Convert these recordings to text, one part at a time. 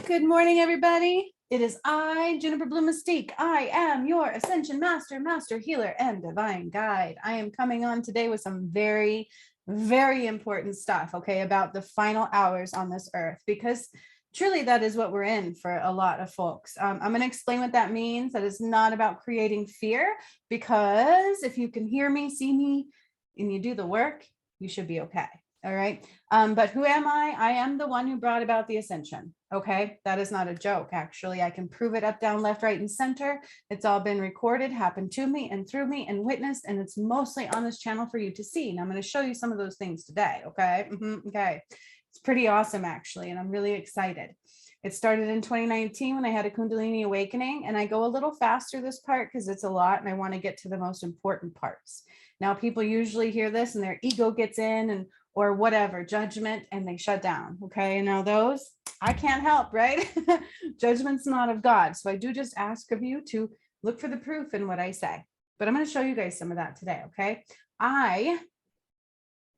Good morning, everybody. It is I, Juniper Blue Mystique. I am your Ascension Master, Master Healer, and Divine Guide. I am coming on today with some very important stuff, okay, about the final hours on this earth, because truly that is what we're in for a lot of folks. I'm going to explain what that means. That is not about creating fear, because if you can hear me, see me, and you do the work, you should be okay. All right. But who am I? I am the one who brought about the ascension. Okay. That is not a joke. Actually, I can prove it up, down, left, right, and center. It's all been recorded, happened to me and through me and witnessed. And it's mostly on this channel for you to see. And I'm going to show you some of those things today. Okay. Okay. It's pretty awesome, actually. And I'm really excited. It started in 2019 when I had a Kundalini awakening, and I go a little faster this part because it's a lot and I want to get to the most important parts. Now, people usually hear this and their ego gets in and or whatever, judgment, and they shut down. Okay. Now those I can't help, right? Judgment's not of God. So I do just ask of you to look for the proof in what I say. But I'm going to show you guys some of that today. Okay.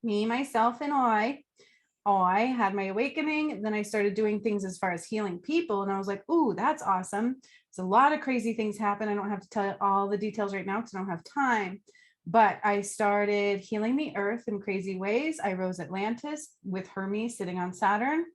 Me, myself, and I had my awakening. Then I started doing things as far as healing people. And I was like, ooh, that's awesome. It's a lot of crazy things happen. I don't have to tell you all the details right now because I don't have time. But I started healing the earth in crazy ways. I rose Atlantis with Hermes sitting on Saturn.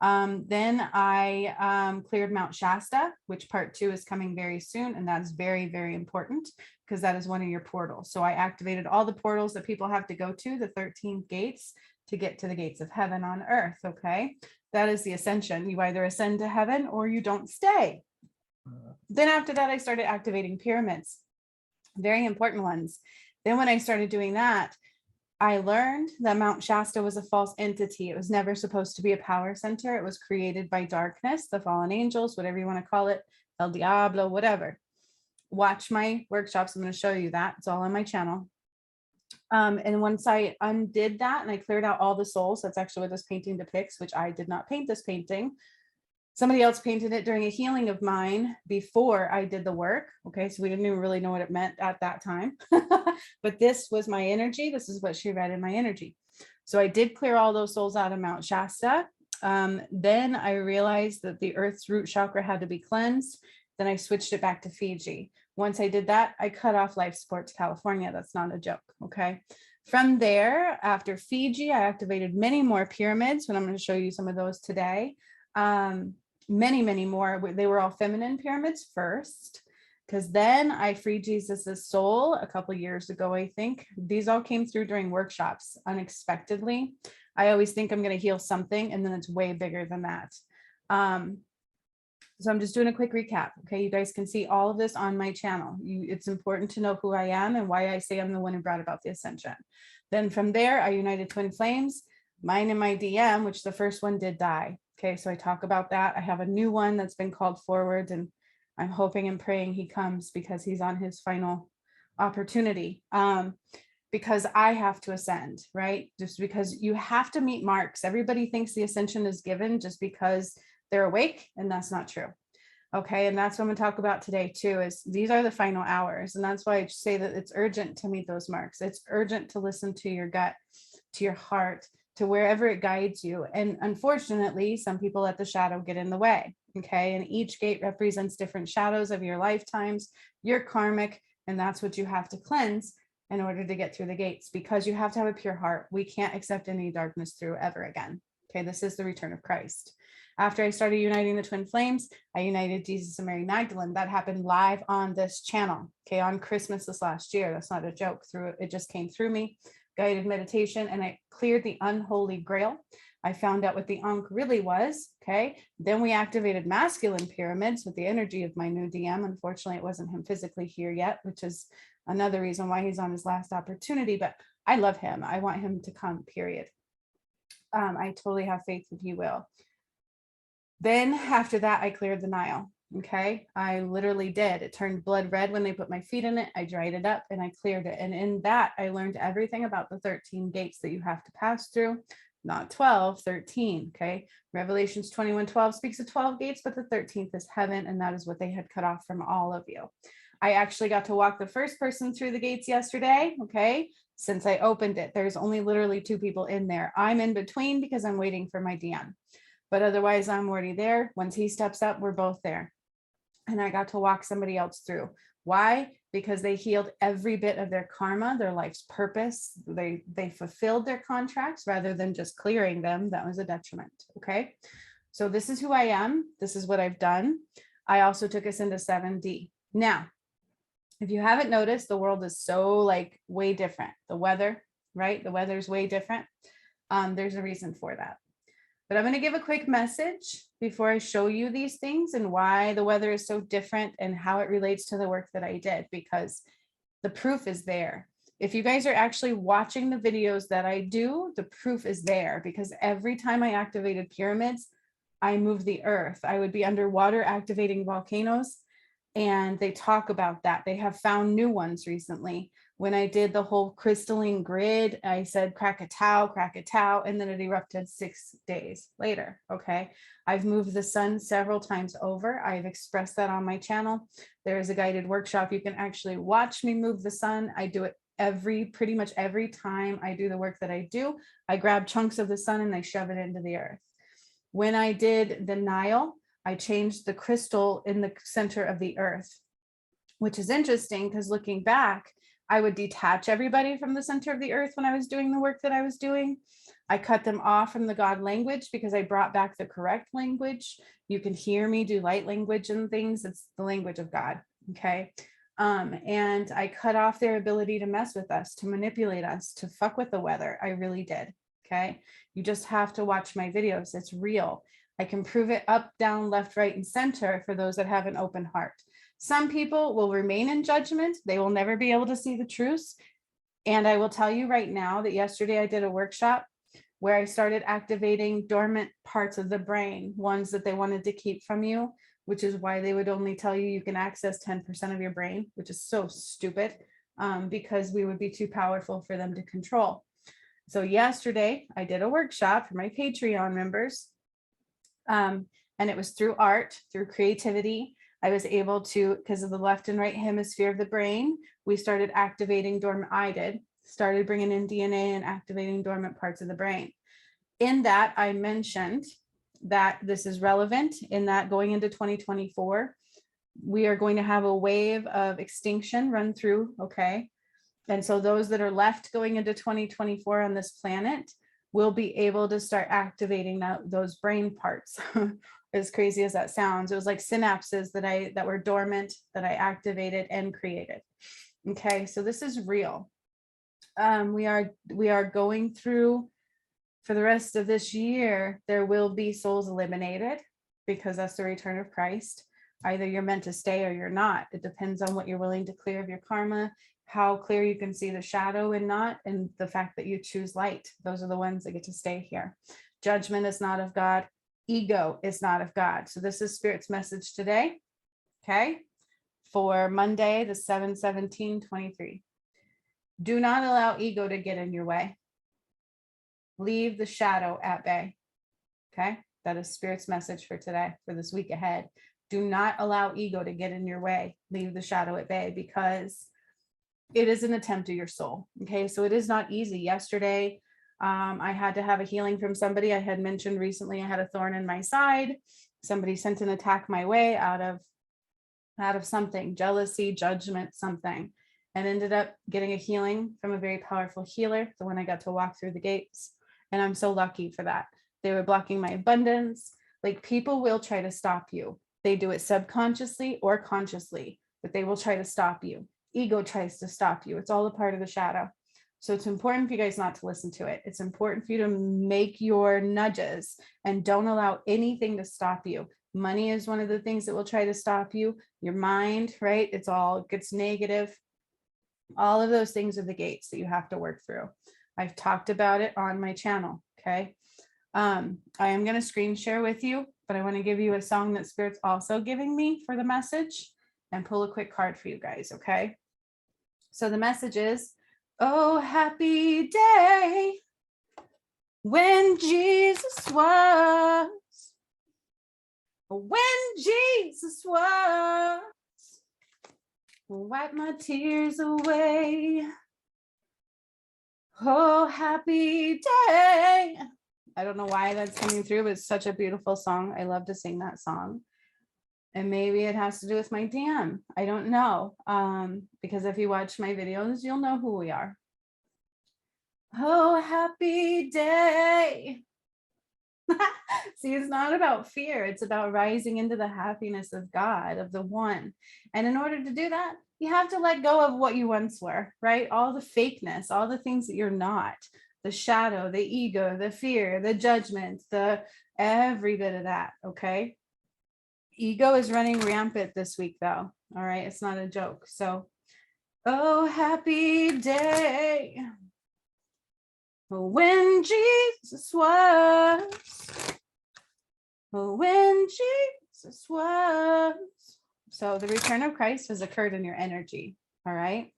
Then I cleared Mt Shasta, which part 2 is coming very soon. And that's very important because that is one of your portals. So I activated all the portals that people have to go to, the 13 gates, to get to the gates of heaven on earth. Okay. That is the ascension. You either ascend to heaven or you don't stay. Then after that, I started activating pyramids, very important ones. Then when I started doing that, I learned that Mount Shasta was a false entity. It was never supposed to be a power center. It was created by darkness, the fallen angels, whatever you want to call it, El Diablo, whatever. Watch my workshops. I'm going to show you that. It's all on my channel. And once I undid that and I cleared out all the souls, that's actually what this painting depicts, which I did not paint this painting. Somebody else painted it during a healing of mine before I did the work. Okay, so we didn't even really know what it meant at that time. But this was my energy. This is what she read in my energy. So I did clear all those souls out of Mount Shasta. Then I realized that the earth's root chakra had to be cleansed. Then I switched it back to Fiji. Once I did that, I cut off life support to California. That's not a joke. Okay. From there, after Fiji, I activated many more pyramids, and I'm going to show you some of those today. Many more. They were all feminine pyramids first, because then I freed Jesus's soul a couple years ago. I think these all came through during workshops unexpectedly. I always think I'm going to heal something, and then it's way bigger than that. So I'm just doing a quick recap. Okay, you guys can see all of this on my channel. It's important to know who I am and why I say I'm the one who brought about the ascension. Then from there, I united twin flames, mine and my DM, which the first one did die. Okay, so I talk about that. I have a new one that's been called forward, and I'm hoping and praying he comes because he's on his final opportunity. Because I have to ascend, right? Just because you have to meet marks. Everybody thinks the ascension is given just because they're awake, and that's not true. Okay, and that's what I'm going to talk about today too, is these are the final hours. And that's why I say that it's urgent to meet those marks. It's urgent to listen to your gut, to your heart, to wherever it guides you. And unfortunately, some people let the shadow get in the way. Okay, and each gate represents different shadows of your lifetimes, your karmic, and that's what you have to cleanse in order to get through the gates, because you have to have a pure heart. We can't accept any darkness through ever again. Okay, this is the return of Christ. After I started uniting the twin flames, I united Jesus and Mary Magdalene. That happened live on this channel, okay, on Christmas this last year. That's not a joke. It just came through me, guided meditation, and I cleared the unholy grail. I found out what the Ankh really was, okay? Then we activated masculine pyramids with the energy of my new DM. Unfortunately, it wasn't him physically here yet, which is another reason why he's on his last opportunity, but I love him. I want him to come, period. I totally have faith that he will. Then after that, I cleared the Nile. Okay, I literally did. It turned blood red when they put my feet in it. I dried it up and I cleared it. And in that, I learned everything about the 13 gates that you have to pass through. Not 12, 13. Okay, Revelations 21:12 speaks of 12 gates, but the 13th is heaven, and that is what they had cut off from all of you. I actually got to walk the first person through the gates yesterday. Okay, since I opened it, there's only literally 2 people in there. I'm in between because I'm waiting for my DM. but otherwise I'm already there. Once he steps up, we're both there. And I got to walk somebody else through. Why? Because they healed every bit of their karma, their life's purpose. They fulfilled their contracts rather than just clearing them. That was a detriment. Okay. So this is who I am. This is what I've done. I also took us into 7D. Now, if you haven't noticed, the world is so like way different. The weather, right? The weather is way different. There's a reason for that. But I'm going to give a quick message before I show you these things and why the weather is so different and how it relates to the work that I did, because the proof is there. If you guys are actually watching the videos that I do, the proof is there, because every time I activated pyramids, I moved the earth. I would be underwater activating volcanoes, and they talk about that. They have found new ones recently. When I did the whole crystalline grid, I said Krakatau, and then it erupted 6 days later. Okay. I've moved the sun several times over. I've expressed that on my channel. There is a guided workshop. You can actually watch me move the sun. I do it pretty much every time I do the work that I do. I grab chunks of the sun and I shove it into the earth. When I did the Nile, I changed the crystal in the center of the earth, which is interesting because looking back, I would detach everybody from the center of the earth when I was doing the work that I was doing. I cut them off from the God language because I brought back the correct language. You can hear me do light language and things. It's the language of God. Okay. And I cut off their ability to mess with us, to manipulate us, to fuck with the weather. I really did. Okay. You just have to watch my videos. It's real. I can prove it up, down, left, right, and center for those that have an open heart. Some people will remain in judgment. They will never be able to see the truth. And I will tell you right now that yesterday I did a workshop where I started activating dormant parts of the brain, ones that they wanted to keep from you, which is why they would only tell you you can access 10% of your brain, which is so stupid, because we would be too powerful for them to control. So yesterday I did a workshop for my Patreon members, and it was through art, through creativity. I was able to, because of the left and right hemisphere of the brain, we started activating started bringing in DNA and activating dormant parts of the brain. In that, I mentioned that this is relevant in that going into 2024, we are going to have a wave of extinction run through, okay? And so those that are left going into 2024 on this planet will be able to start activating those brain parts. As crazy as that sounds, it was like synapses that were dormant that I activated and created. Okay, so this is real. We are going through, for the rest of this year, there will be souls eliminated because that's the return of Christ. Either you're meant to stay or you're not. It depends on what you're willing to clear of your karma, how clear you can see the shadow and not, and the fact that you choose light. Those are the ones that get to stay here. Judgment is not of God. Ego is not of God. So this is Spirit's message today, okay, for Monday, the 7/17/23. Do not allow ego to get in your way. Leave the shadow at bay, okay? That is Spirit's message for today, for this week ahead. Do not allow ego to get in your way. Leave the shadow at bay, because it is an attempt of your soul, okay? So it is not easy. Yesterday, I had to have a healing from somebody. I had mentioned recently I had a thorn in my side. Somebody sent an attack my way out of something, jealousy, judgment, something, and ended up getting a healing from a very powerful healer, the one I got to walk through the gates. And I'm so lucky for that. They were blocking my abundance. Like, people will try to stop you. They do it subconsciously or consciously, but they will try to stop you. Ego tries to stop you. It's all a part of the shadow. So it's important for you guys not to listen to it. It's important for you to make your nudges and don't allow anything to stop you. Money is one of the things that will try to stop you. Your mind, right? It gets negative. All of those things are the gates that you have to work through. I've talked about it on my channel, okay? I am going to screen share with you, but I want to give you a song that Spirit's also giving me for the message and pull a quick card for you guys, okay? So the message is, oh, happy day when Jesus was, wipe my tears away. Oh, happy day I don't know why that's coming through, but it's such a beautiful song. I love to sing that song. And maybe it has to do with my dam. I don't know. Because if you watch my videos, you'll know who we are. Oh, happy day. See, it's not about fear. It's about rising into the happiness of God, of the one. And in order to do that, you have to let go of what you once were, right? All the fakeness, all the things that you're not, the shadow, the ego, the fear, the judgment, the every bit of that. Okay. Ego is running rampant this week, though. All right. It's not a joke. So, oh, happy day. When Jesus was. When Jesus was. So the return of Christ has occurred in your energy. All right.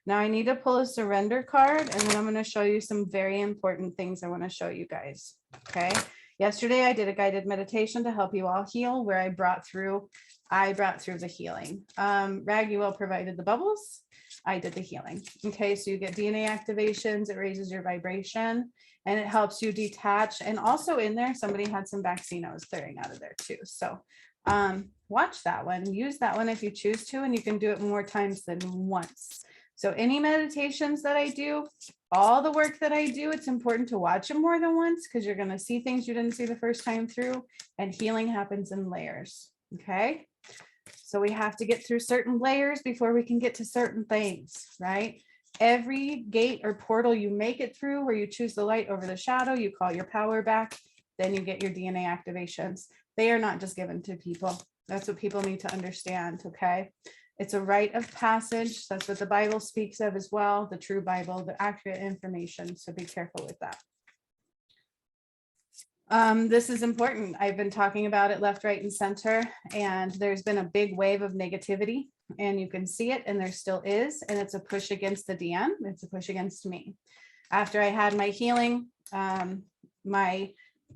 Now I need to pull a surrender card, and then I'm going to show you some very important things I want to show you guys. Okay. Yesterday I did a guided meditation to help you all heal, where I brought through the healing. Raguel provided the bubbles. I did the healing. Okay. So you get DNA activations. It raises your vibration. And it helps you detach. And also in there, somebody had some vaccine I was clearing out of there too. So watch that one, use that one if you choose to, and you can do it more times than once. So any meditations that I do, all the work that I do, it's important to watch it more than once, because you're going to see things you didn't see the first time through, and healing happens in layers. Okay. So we have to get through certain layers before we can get to certain things, right? Every gate or portal you make it through, where you choose the light over the shadow, you call your power back, then you get your DNA activations. They are not just given to people. That's what people need to understand, okay? It's a rite of passage. That's what the Bible speaks of as well, the true Bible, the accurate information. So be careful with that. This is important. I've been talking about it left, right, and center, and there's been a big wave of negativity, and you can see it, and there still is, and it's a push against the DM. It's a push against me. After I had my healing,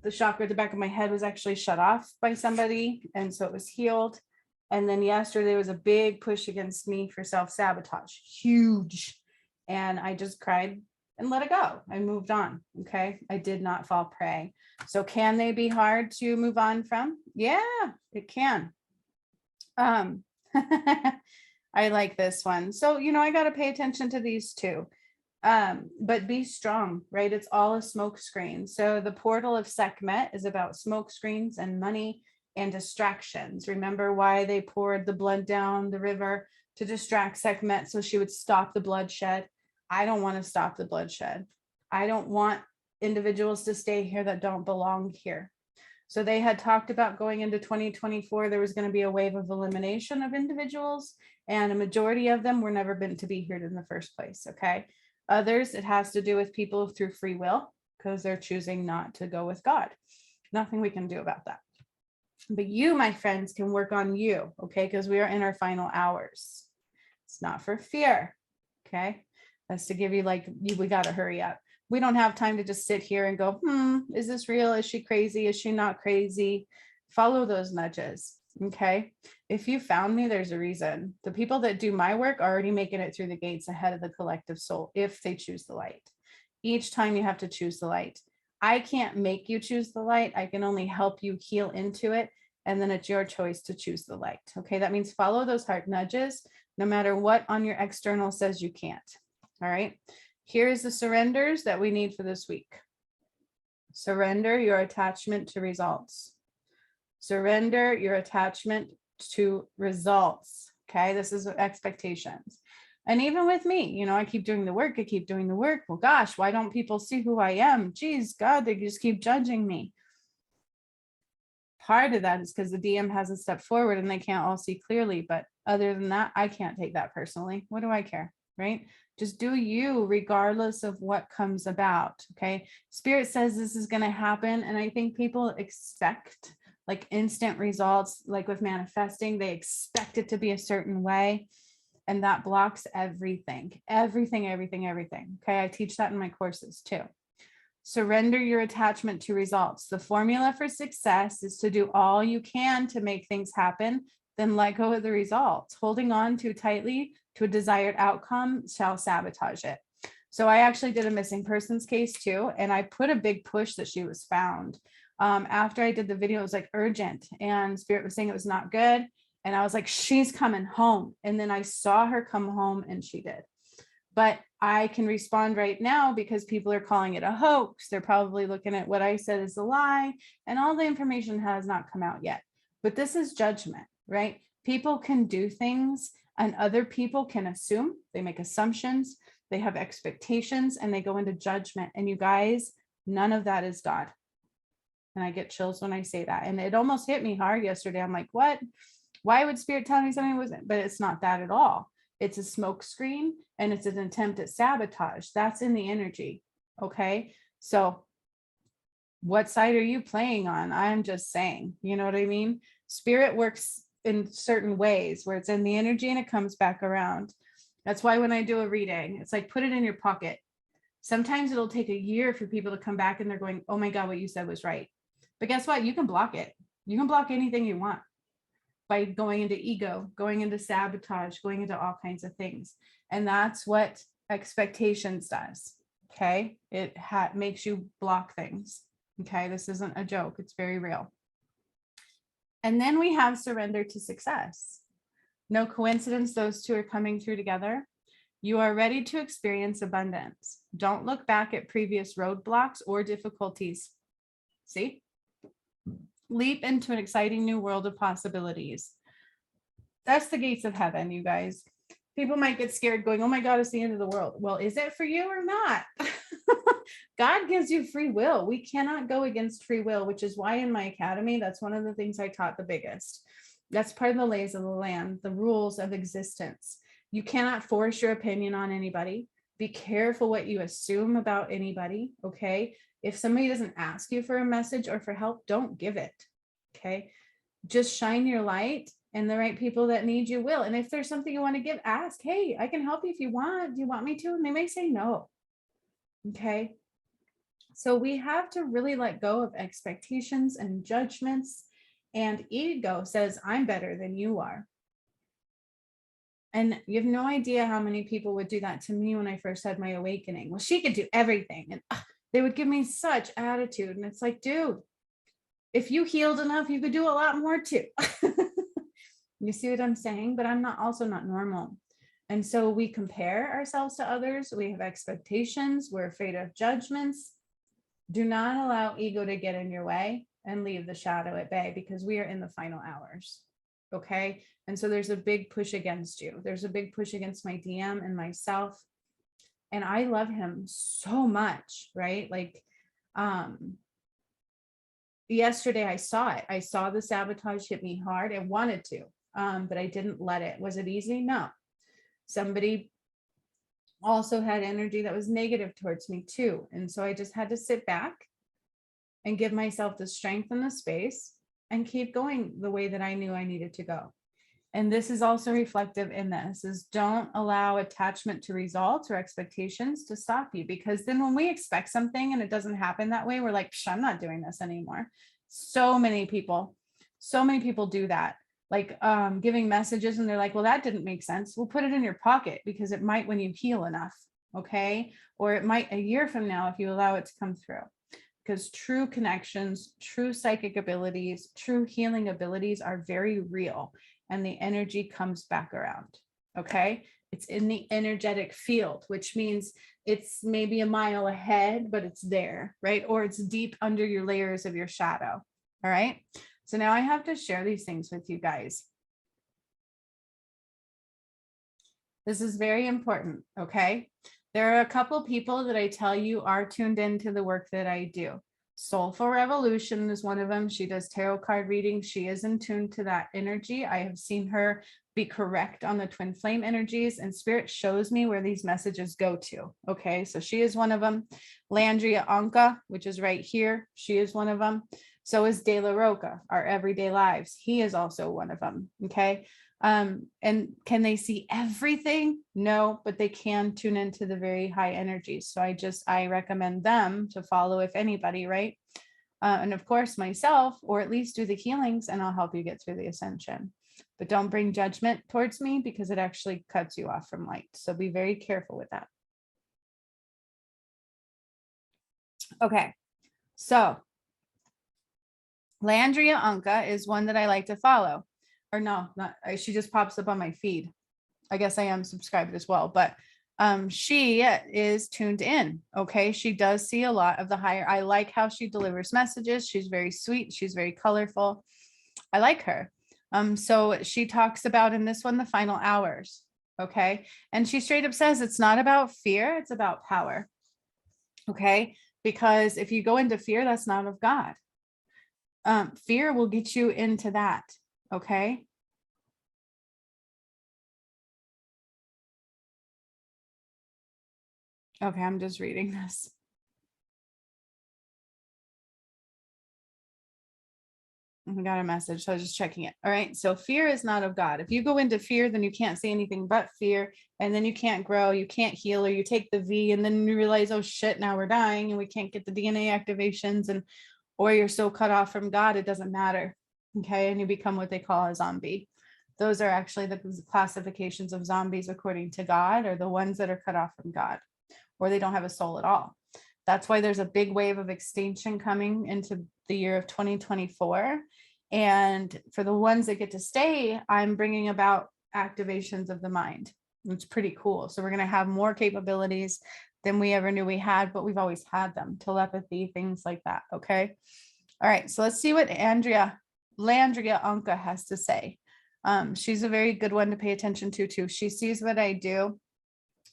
the chakra at the back of my head was actually shut off by somebody, and so it was healed. And then yesterday was a big push against me for self-sabotage, huge, and I just cried and let it go. I moved on. Okay. I did not fall prey. So can they be hard to move on from? Yeah, it can. I like this one. So, I got to pay attention to these two. But be strong, right? It's all a smoke screen. So the portal of Sekhmet is about smoke screens and money and distractions. Remember why they poured the blood down the river? To distract Sekhmet so she would stop the bloodshed. I don't want to stop the bloodshed. I don't want individuals to stay here that don't belong here. So they had talked about going into 2024, there was going to be a wave of elimination of individuals, and a majority of them were never meant to be here in the first place. Okay. Others, it has to do with people through free will, because they're choosing not to go with God. Nothing we can do about that. But you, my friends, can work on you. Okay. Because we are in our final hours. It's not for fear. Okay. That's to give you we got to hurry up. We don't have time to just sit here and go, is this real? Is she crazy? Is she not crazy? Follow those nudges. Okay. If you found me, there's a reason. The people that do my work are already making it through the gates ahead of the collective soul, if they choose the light. Each time you have to choose the light. I can't make you choose the light. I can only help you heal into it. And then it's your choice to choose the light. Okay. That means follow those heart nudges, no matter what on your external says you can't. All right. Here's the surrenders that we need for this week. Surrender your attachment to results. Surrender your attachment to results. Okay. This is expectations. And even with me, I keep doing the work. I keep doing the work. Well, gosh, why don't people see who I am? Geez, God, they just keep judging me. Part of that is because the DM hasn't stepped forward and they can't all see clearly. But other than that, I can't take that personally. What do I care? Right? Just do you regardless of what comes about. Okay. Spirit says this is going to happen. And I think people expect instant results, like with manifesting, they expect it to be a certain way. And that blocks everything. Okay. I teach that in my courses too. Surrender your attachment to results. The formula for success is to do all you can to make things happen, then let go of the results. Holding on too tightly to a desired outcome shall sabotage it. So I actually did a missing persons case too. And I put a big push that she was found. After I did the video, it was like urgent, and Spirit was saying it was not good. And I was like, she's coming home. And then I saw her come home, and she did. But I can respond right now because people are calling it a hoax. They're probably looking at what I said as a lie, and all the information has not come out yet. But this is judgment, right? People can do things and other people can assume, they make assumptions, they have expectations, and they go into judgment. And you guys, none of that is God. And I get chills when I say that. And it almost hit me hard yesterday. I'm like, what? Why would Spirit tell me something wasn't? But it's not that at all. It's a smoke screen, and it's an attempt at sabotage. That's in the energy. Okay. So what side are you playing on? I'm just saying, you know what I mean? Spirit works in certain ways where it's in the energy and it comes back around. That's why when I do a reading, it's like, put it in your pocket. Sometimes it'll take a year for people to come back and they're going, oh my God, what you said was right. But guess what? You can block it. You can block anything you want by going into ego, going into sabotage, going into all kinds of things. And that's what expectations does. Okay. It makes you block things. Okay. This isn't a joke. It's very real. And then we have surrender to success. No coincidence, those two are coming through together. You are ready to experience abundance. Don't look back at previous roadblocks or difficulties. See? Leap into an exciting new world of possibilities. That's the gates of heaven, you guys. People might get scared going, oh my God, it's the end of the world. Well, is it for you or not? God gives you free will. We cannot go against free will, which is why in my academy, that's one of the things I taught the biggest. That's part of the lays of the land, the rules of existence. You cannot force your opinion on anybody. Be careful what you assume about anybody, okay? If somebody doesn't ask you for a message or for help, don't give it, okay? Just shine your light, and the right people that need you will. And if there's something you want to give, ask, hey, I can help you if you want. Do you want me to? And they may say no, okay? So we have to really let go of expectations and judgments, and ego says, I'm better than you are. And you have no idea how many people would do that to me when I first had my awakening. Well, she could do everything. And they would give me such attitude. And it's like, dude, if you healed enough, you could do a lot more too. You see what I'm saying? But I'm also not normal. And so we compare ourselves to others. We have expectations. We're afraid of judgments. Do not allow ego to get in your way, and leave the shadow at bay, because we are in the final hours. Okay. And so there's a big push against you. There's a big push against my DM and myself. And I love him so much, right? Like, yesterday I saw it. I saw the sabotage hit me hard. I wanted to, but I didn't let it. Was it easy? No. Somebody also had energy that was negative towards me too. And so I just had to sit back and give myself the strength and the space and keep going the way that I knew I needed to go. And this is also reflective in this, is don't allow attachment to results or expectations to stop you, because then when we expect something and it doesn't happen that way, we're like, I'm not doing this anymore. So many people do that, like giving messages and they're like, well, that didn't make sense. We'll put it in your pocket, because it might when you heal enough. Okay. Or it might a year from now if you allow it to come through. Because true connections, true psychic abilities, true healing abilities are very real, and the energy comes back around. Okay. It's in the energetic field, which means it's maybe a mile ahead, but it's there, right? Or it's deep under your layers of your shadow. All right. So now I have to share these things with you guys. This is very important. Okay. There are a couple people that I tell you are tuned into the work that I do. Soulful Revolution is one of them. She does tarot card readings. She is in tune to that energy. I have seen her be correct on the twin flame energies, and Spirit shows me where these messages go to. Okay, so she is one of them. Landria Onkka, which is right here, she is one of them. So is De La Roca, Our Everyday Lives. He is also one of them. Okay. And can they see everything? No, but they can tune into the very high energies. So I recommend them to follow, if anybody, right? And of course myself, or at least do the healings, and I'll help you get through the ascension. But don't bring judgment towards me, because it actually cuts you off from light. So be very careful with that. Okay, so Landria Onkka is one that I like to follow. Or no, not she just pops up on my feed. I guess I am subscribed as well, but she is tuned in. Okay, she does see a lot of the higher. I like how she delivers messages. She's very sweet. She's very colorful. I like her. So she talks about in this one the final hours. Okay, and she straight up says it's not about fear, it's about power. Okay, because if you go into fear, that's not of God. Fear will get you into that. Okay. Okay, I'm just reading this. We got a message, so I was just checking it. All right, so fear is not of God. If you go into fear, then you can't see anything but fear, and then you can't grow, you can't heal, or you take the V, and then you realize, oh shit, now we're dying, and we can't get the DNA activations, and or you're so cut off from God, it doesn't matter. Okay, and you become what they call a zombie. Those are actually the classifications of zombies according to God, or the ones that are cut off from God, or they don't have a soul at all. That's why there's a big wave of extinction coming into the year of 2024. And for the ones that get to stay, I'm bringing about activations of the mind. It's pretty cool. So we're going to have more capabilities than we ever knew we had, but we've always had them. Telepathy, things like that. Okay. All right. So let's see what Landria Onkka has to say. She's a very good one to pay attention to too. She sees what I do.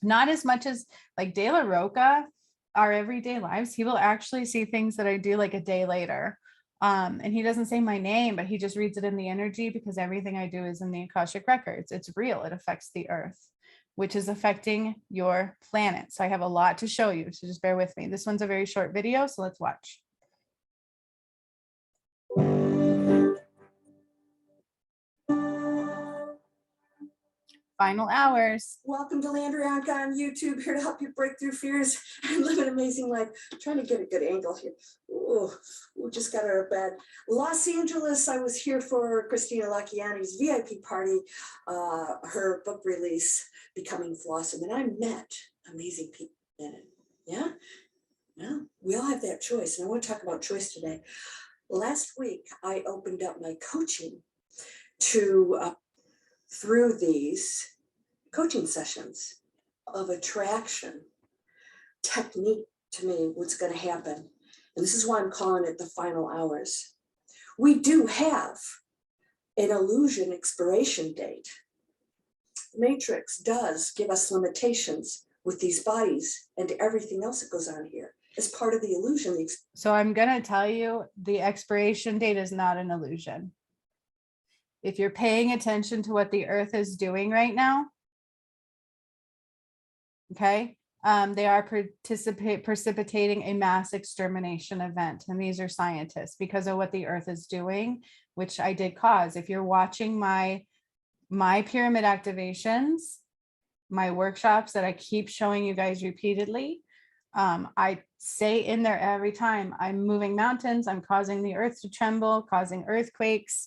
Not as much as like De La Roca, our everyday lives. He will actually see things that I do like a day later. And he doesn't say my name, but he just reads it in the energy because everything I do is in the Akashic records. It's real. It affects the earth, which is affecting your planet. So I have a lot to show you. So just bear with me. This one's a very short video. So let's watch. Final hours. Welcome to Landria Onkka on YouTube, here to help you break through fears and live an amazing life. I'm trying to get a good angle here. Ooh, we just got out of bed. Los Angeles, I was here for Christina Lacchiani's VIP party, her book release, Becoming Flawsome, and I met amazing people in it. Yeah? Well, we all have that choice, and I want to talk about choice today. Last week, I opened up my coaching to through these coaching sessions of attraction technique. To me, what's going to happen, and this is why I'm calling it the final hours. We do have an illusion expiration date. Matrix does give us limitations with these bodies and everything else that goes on here as part of the illusion. So I'm going to tell you the expiration date is not an illusion. If you're paying attention to what the earth is doing right now, okay, they are precipitating a mass extermination event. And these are scientists because of what the earth is doing, which I did cause. If you're watching my pyramid activations, my workshops that I keep showing you guys repeatedly, I say in there every time, I'm moving mountains, I'm causing the earth to tremble, causing earthquakes,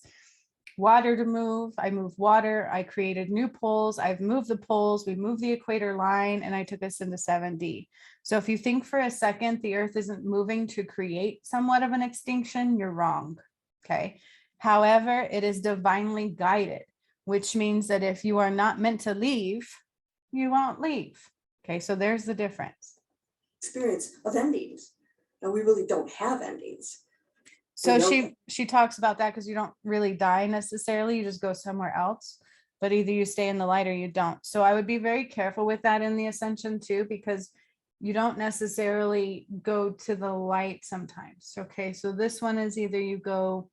water to move. I move water. I created new poles. I've moved the poles. We moved the equator line, and I took us into 7D. So if you think for a second the earth isn't moving to create somewhat of an extinction, you're wrong. Okay. However, it is divinely guided, which means that if you are not meant to leave, you won't leave. Okay. So there's the difference. Experience of endings. Now we really don't have endings. So she talks about that because you don't really die necessarily, you just go somewhere else, but either you stay in the light or you don't. So I would be very careful with that in the Ascension too, because you don't necessarily go to the light sometimes. Okay, so this one is either you go,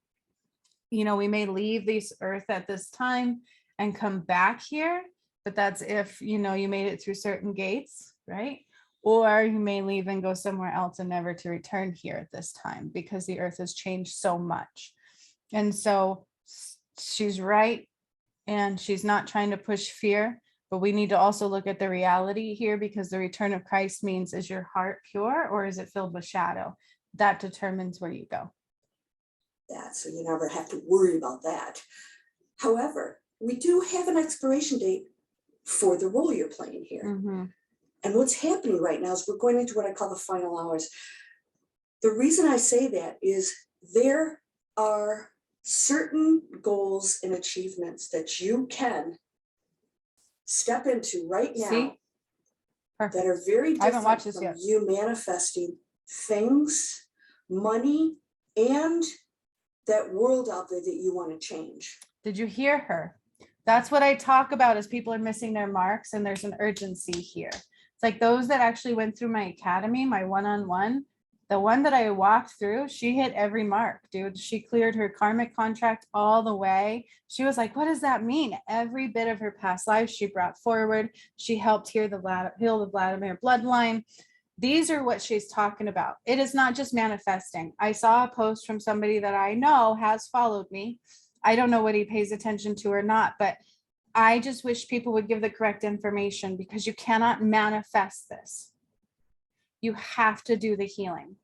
you know, we may leave this earth at this time and come back here, but that's if, you know, you made it through certain gates, right? Or you may leave and go somewhere else and never to return here at this time because the earth has changed so much. And so she's right. And she's not trying to push fear, but we need to also look at the reality here because the return of Christ means, is your heart pure or is it filled with shadow? That determines where you go. That, so you never have to worry about that. However, we do have an expiration date for the role you're playing here. Mm-hmm. And what's happening right now is we're going into what I call the final hours. The reason I say that is there are certain goals and achievements that you can step into right now See? that Perfect. are very I haven't different watched this from yet. you manifesting things, money, and that world out there that you want to change. Did you hear her? That's what I talk about is people are missing their marks and there's an urgency here. It's like those that actually went through my academy, my one-on-one, the one that I walked through, she hit every mark, dude. She cleared her karmic contract all the way. She was like, what does that mean? Every bit of her past life she brought forward. She helped heal the Vladimir bloodline. These are what she's talking about. It is not just manifesting. I saw a post from somebody that I know has followed me. I don't know what he pays attention to or not, but I just wish people would give the correct information because you cannot manifest this. You have to do the healing.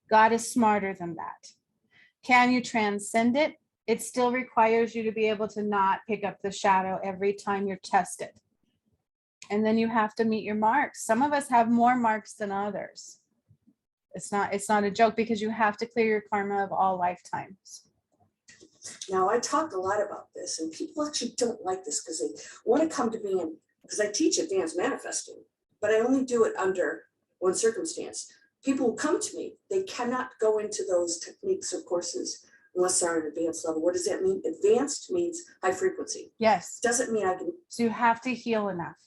God is smarter than that. Can you transcend it? It still requires you to be able to not pick up the shadow every time you're tested. And then you have to meet your marks. Some of us have more marks than others. It's not a joke because you have to clear your karma of all lifetimes. Now, I talk a lot about this, and people actually don't like this because they want to come to me, and because I teach advanced manifesting, but I only do it under one circumstance. People who come to me, they cannot go into those techniques or courses unless they're at an advanced level. What does that mean? Advanced means high frequency. Yes. Doesn't mean I can. So you have to heal enough.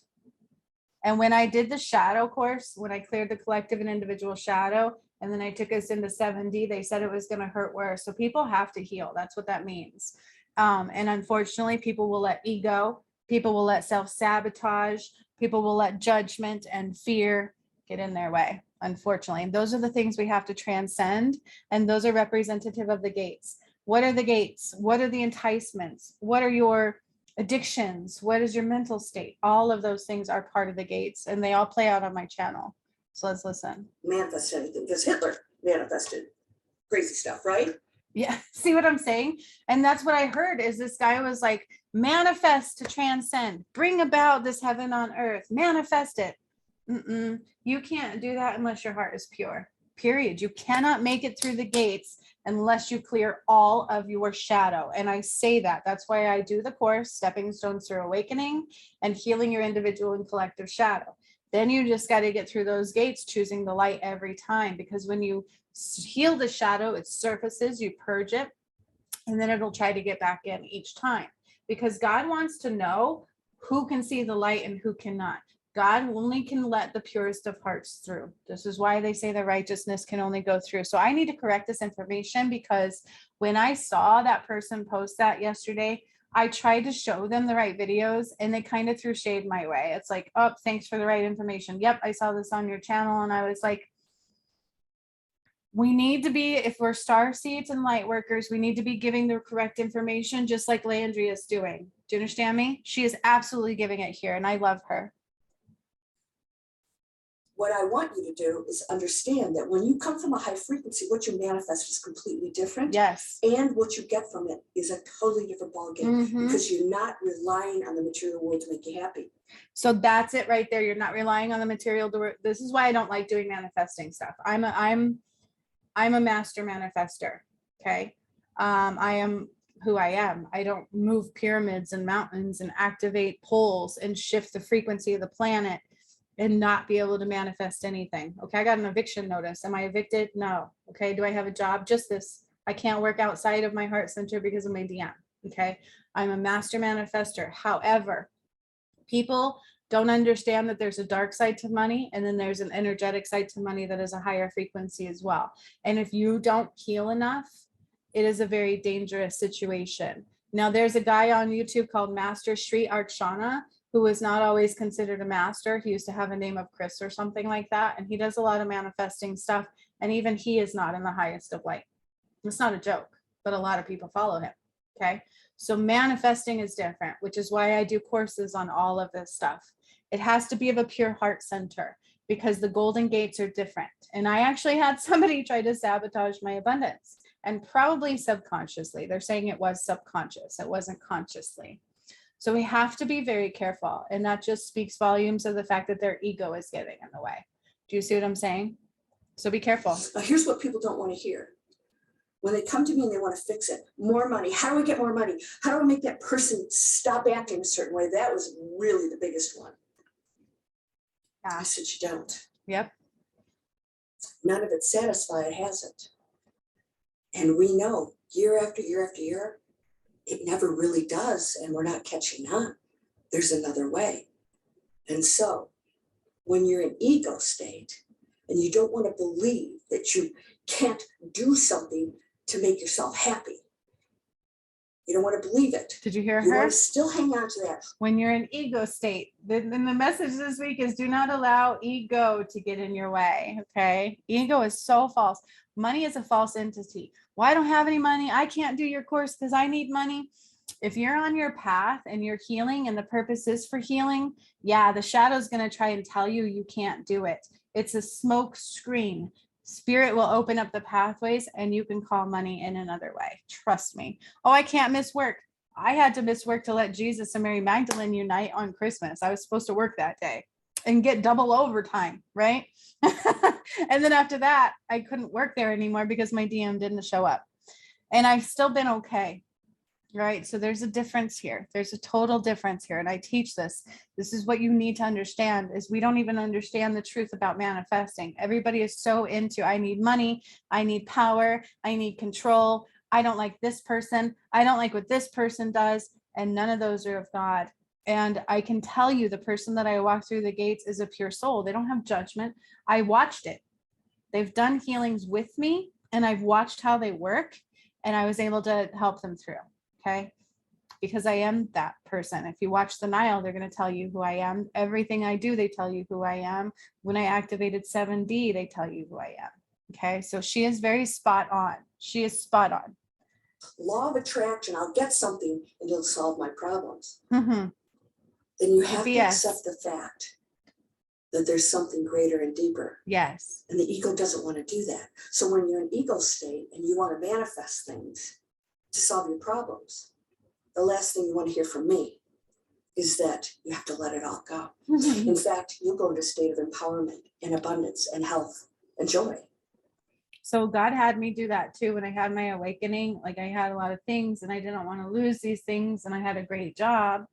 And when I did the shadow course, when I cleared the collective and individual shadow, and then I took us into 7D, they said it was going to hurt worse. So people have to heal. That's what that means. And unfortunately, people will let ego, people will let self-sabotage, people will let judgment and fear get in their way. Unfortunately, and those are the things we have to transcend. And those are representative of the gates. What are the gates? What are the enticements? What are your addictions? What is your mental state? All of those things are part of the gates and they all play out on my channel. So let's listen. Manifest anything because Hitler manifested crazy stuff, right? Yeah. See what I'm saying? And that's what I heard is this guy was like, manifest to transcend, bring about this heaven on earth, manifest it. You can't do that unless your heart is pure, period. You cannot make it through the gates unless you clear all of your shadow. And I say that, that's why I do the course, Stepping Stones Through Awakening and Healing Your Individual and Collective Shadow. Then you just got to get through those gates, choosing the light every time, because when you heal the shadow, it surfaces, you purge it, and then it'll try to get back in each time, because God wants to know who can see the light and who cannot. God only can let the purest of hearts through. This is why they say the righteousness can only go through. So I need to correct this information, because when I saw that person post that yesterday, I tried to show them the right videos and they kind of threw shade my way. It's like, oh, thanks for the right information. Yep, I saw this on your channel. And I was like, we need to be, if we're star seeds and light workers, we need to be giving the correct information, just like Landria is doing. Do you understand me? She is absolutely giving it here and I love her. What I want you to do is understand that when you come from a high frequency, what you manifest is completely different. Yes. And what you get from it is a totally different ballgame because you're not relying on the material world to make you happy. So that's it right there. You're not relying on the material. This is why I don't like doing manifesting stuff. I'm a master manifester. Okay. I am who I am. I don't move pyramids and mountains and activate poles and shift the frequency of the planet and not be able to manifest anything. Okay, I got an eviction notice. Am I evicted? No. Okay, do I have a job? Just this. I can't work outside of my heart center because of my DM. Okay, I'm a master manifester. However, people don't understand that there's a dark side to money and then there's an energetic side to money that is a higher frequency as well. And if you don't heal enough, it is a very dangerous situation. Now, there's a guy on YouTube called Master Street Archana, who was not always considered a master. He used to have a name of Chris or something like that. And he does a lot of manifesting stuff. And even he is not in the highest of light. It's not a joke, but a lot of people follow him. Okay. So manifesting is different, which is why I do courses on all of this stuff. It has to be of a pure heart center because the golden gates are different. And I actually had somebody try to sabotage my abundance, and probably subconsciously. They're saying it was subconscious. It wasn't consciously. So we have to be very careful. And that just speaks volumes of the fact that their ego is getting in the way. Do you see what I'm saying? So be careful. Now, here's what people don't want to hear. When they come to me and they want to fix it, more money. How do I get more money? How do I make that person stop acting a certain way? That was really the biggest one. Yeah. I said, you don't. Yep. None of it satisfied, has it? And we know year after year after year, it never really does. And we're not catching on. There's another way. And so when you're in ego state and you don't want to believe that you can't do something to make yourself happy, you don't want to believe it. Did you hear You her? want to still hang on to that. When you're in ego state, then the message this week is do not allow ego to get in your way. Okay. Ego is so false. Money is a false entity. Well, I don't have any money. I can't do your course because I need money. If you're on your path and you're healing and the purpose is for healing, yeah, the shadow is going to try and tell you you can't do it. It's a smoke screen. Spirit will open up the pathways and you can call money in another way. Trust me. Oh, I can't miss work. I had to miss work to let Jesus and Mary Magdalene unite on Christmas. I was supposed to work that day and get double overtime, right? And then after that, I couldn't work there anymore because my DM didn't show up. And I've still been okay. Right. So there's a difference here. There's a total difference here. And I teach this. This is what you need to understand is we don't even understand the truth about manifesting. Everybody is so into, I need money. I need power. I need control. I don't like this person. I don't like what this person does. And none of those are of God. And I can tell you the person that I walk through the gates is a pure soul. They don't have judgment. I watched it. They've done healings with me and I've watched how they work and I was able to help them through. Okay. Because I am that person. If you watch the Nile, they're going to tell you who I am. Everything I do, they tell you who I am. When I activated 7D, they tell you who I am. Okay. So she is very spot on. She is spot on. Law of attraction, I'll get something and it'll solve my problems. Mm-hmm. Then you have to BS. accept the fact that there's something greater and deeper. Yes. And the ego doesn't want to do that. So when you're in ego state and you want to manifest things to solve your problems, the last thing you want to hear from me is that you have to let it all go. Mm-hmm. In fact, you'll go into a state of empowerment and abundance and health and joy. So God had me do that too. When I had my awakening, like I had a lot of things and I didn't want to lose these things. And I had a great job.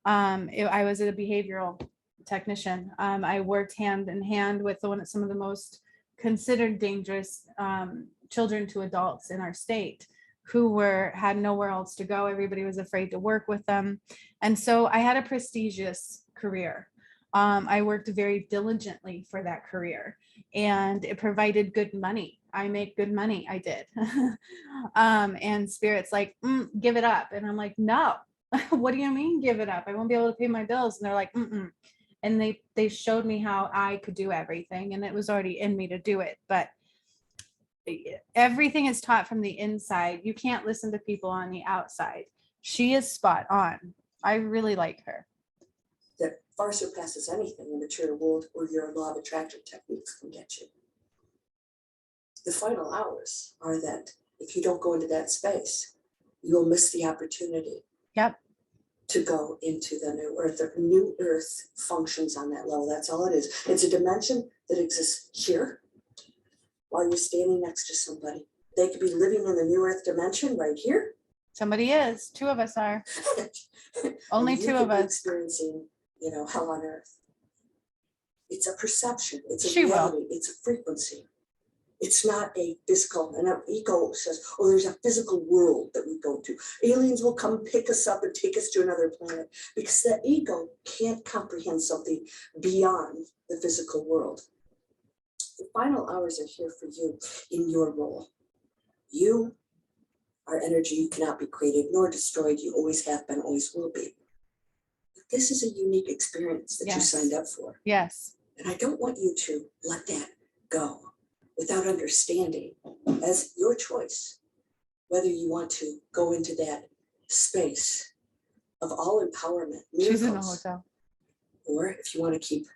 I was a behavioral technician. I worked hand in hand with some of the most considered dangerous children to adults in our state who had nowhere else to go. Everybody was afraid to work with them. And so I had a prestigious career. I worked very diligently for that career and it provided good money. I make good money. I did. And Spirit's like, give it up. And I'm like, no, what do you mean give it up? I won't be able to pay my bills. And they're like, mm-mm. And they showed me how I could do everything. And it was already in me to do it. But everything is taught from the inside. You can't listen to people on the outside. She is spot on. I really like her. That far surpasses anything in the material world where your law of attraction techniques can get you. The final hours are that if you don't go into that space, you'll miss the opportunity. Yep. To go into the new earth. The new earth functions on that level. That's all it is. It's a dimension that exists here while you're standing next to somebody. They could be living in the new earth dimension right here. Somebody is. Two of us are. Only two of us. Experiencing, hell on earth. It's a perception. It's a She reality. will. It's a frequency. It's not a physical, and our ego says, oh, there's a physical world that we go to. Aliens will come pick us up and take us to another planet because the ego can't comprehend something beyond the physical world. The final hours are here for you in your role. You are energy. You cannot be created nor destroyed. You always have been, always will be. But this is a unique experience that you signed up for. Yes. And I don't want you to let that go without understanding, as your choice, whether you want to go into that space of all empowerment, She's in a miracles, hotel. or if you want to keep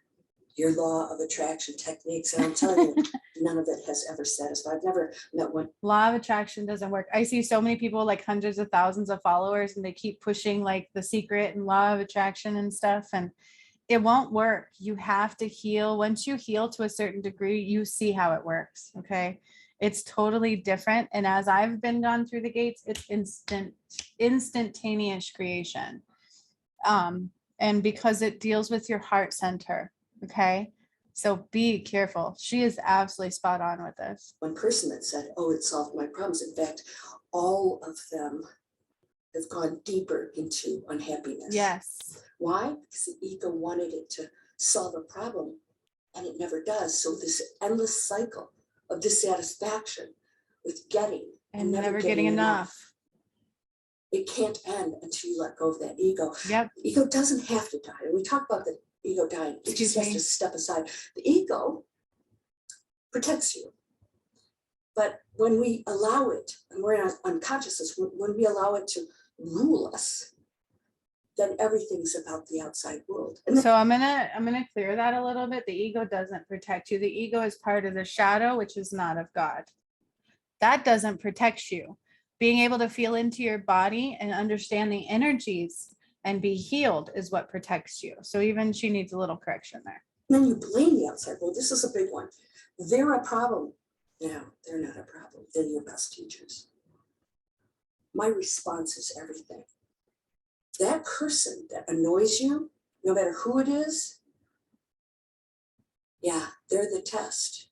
your law of attraction techniques. And I'm telling you, none of it has ever satisfied. I've never met one. Law of attraction doesn't work. I see so many people like hundreds of thousands of followers and they keep pushing like The Secret and law of attraction and stuff. And it won't work. You have to heal. Once you heal to a certain degree, you see how it works. Okay. It's totally different. And as I've been gone through the gates, it's instantaneous creation. And because it deals with your heart center. Okay. So be careful. She is absolutely spot on with this. One person that said, oh, it solved my problems. In fact, all of them have gone deeper into unhappiness. Yes. Why? Because the ego wanted it to solve a problem and it never does. So this endless cycle of dissatisfaction with getting And never getting enough. It can't end until you let go of that ego. Yep. The ego doesn't have to die. We talk about the ego dying. It just has to step aside. The ego protects you. But when we allow it, and we're in our unconsciousness, when we allow it to rule us, then everything's about the outside world. And so I'm gonna clear that a little bit. The ego doesn't protect you. The ego is part of the shadow, which is not of God. That doesn't protect you. Being able to feel into your body and understand the energies and be healed is what protects you. So even she needs a little correction there. then you blame the outside world. This is a big one. They're a problem. No, they're not a problem. They're your best teachers. My response is everything. That person that annoys you, no matter who it is, yeah, they're the test.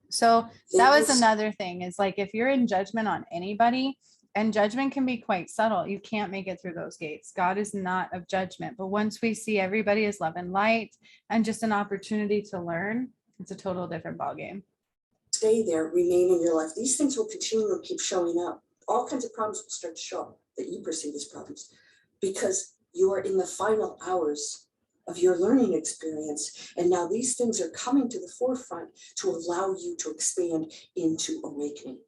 So that was another thing, is like, if you're in judgment on anybody, and judgment can be quite subtle, you can't make it through those gates. God is not of judgment. But once we see everybody as love and light and just an opportunity to learn, it's a total different ballgame. Stay there, remain in your life. These things will continue to keep showing up. All kinds of problems will start to show up that you perceive as problems, because you are in the final hours of your learning experience. And now these things are coming to the forefront to allow you to expand into awakening.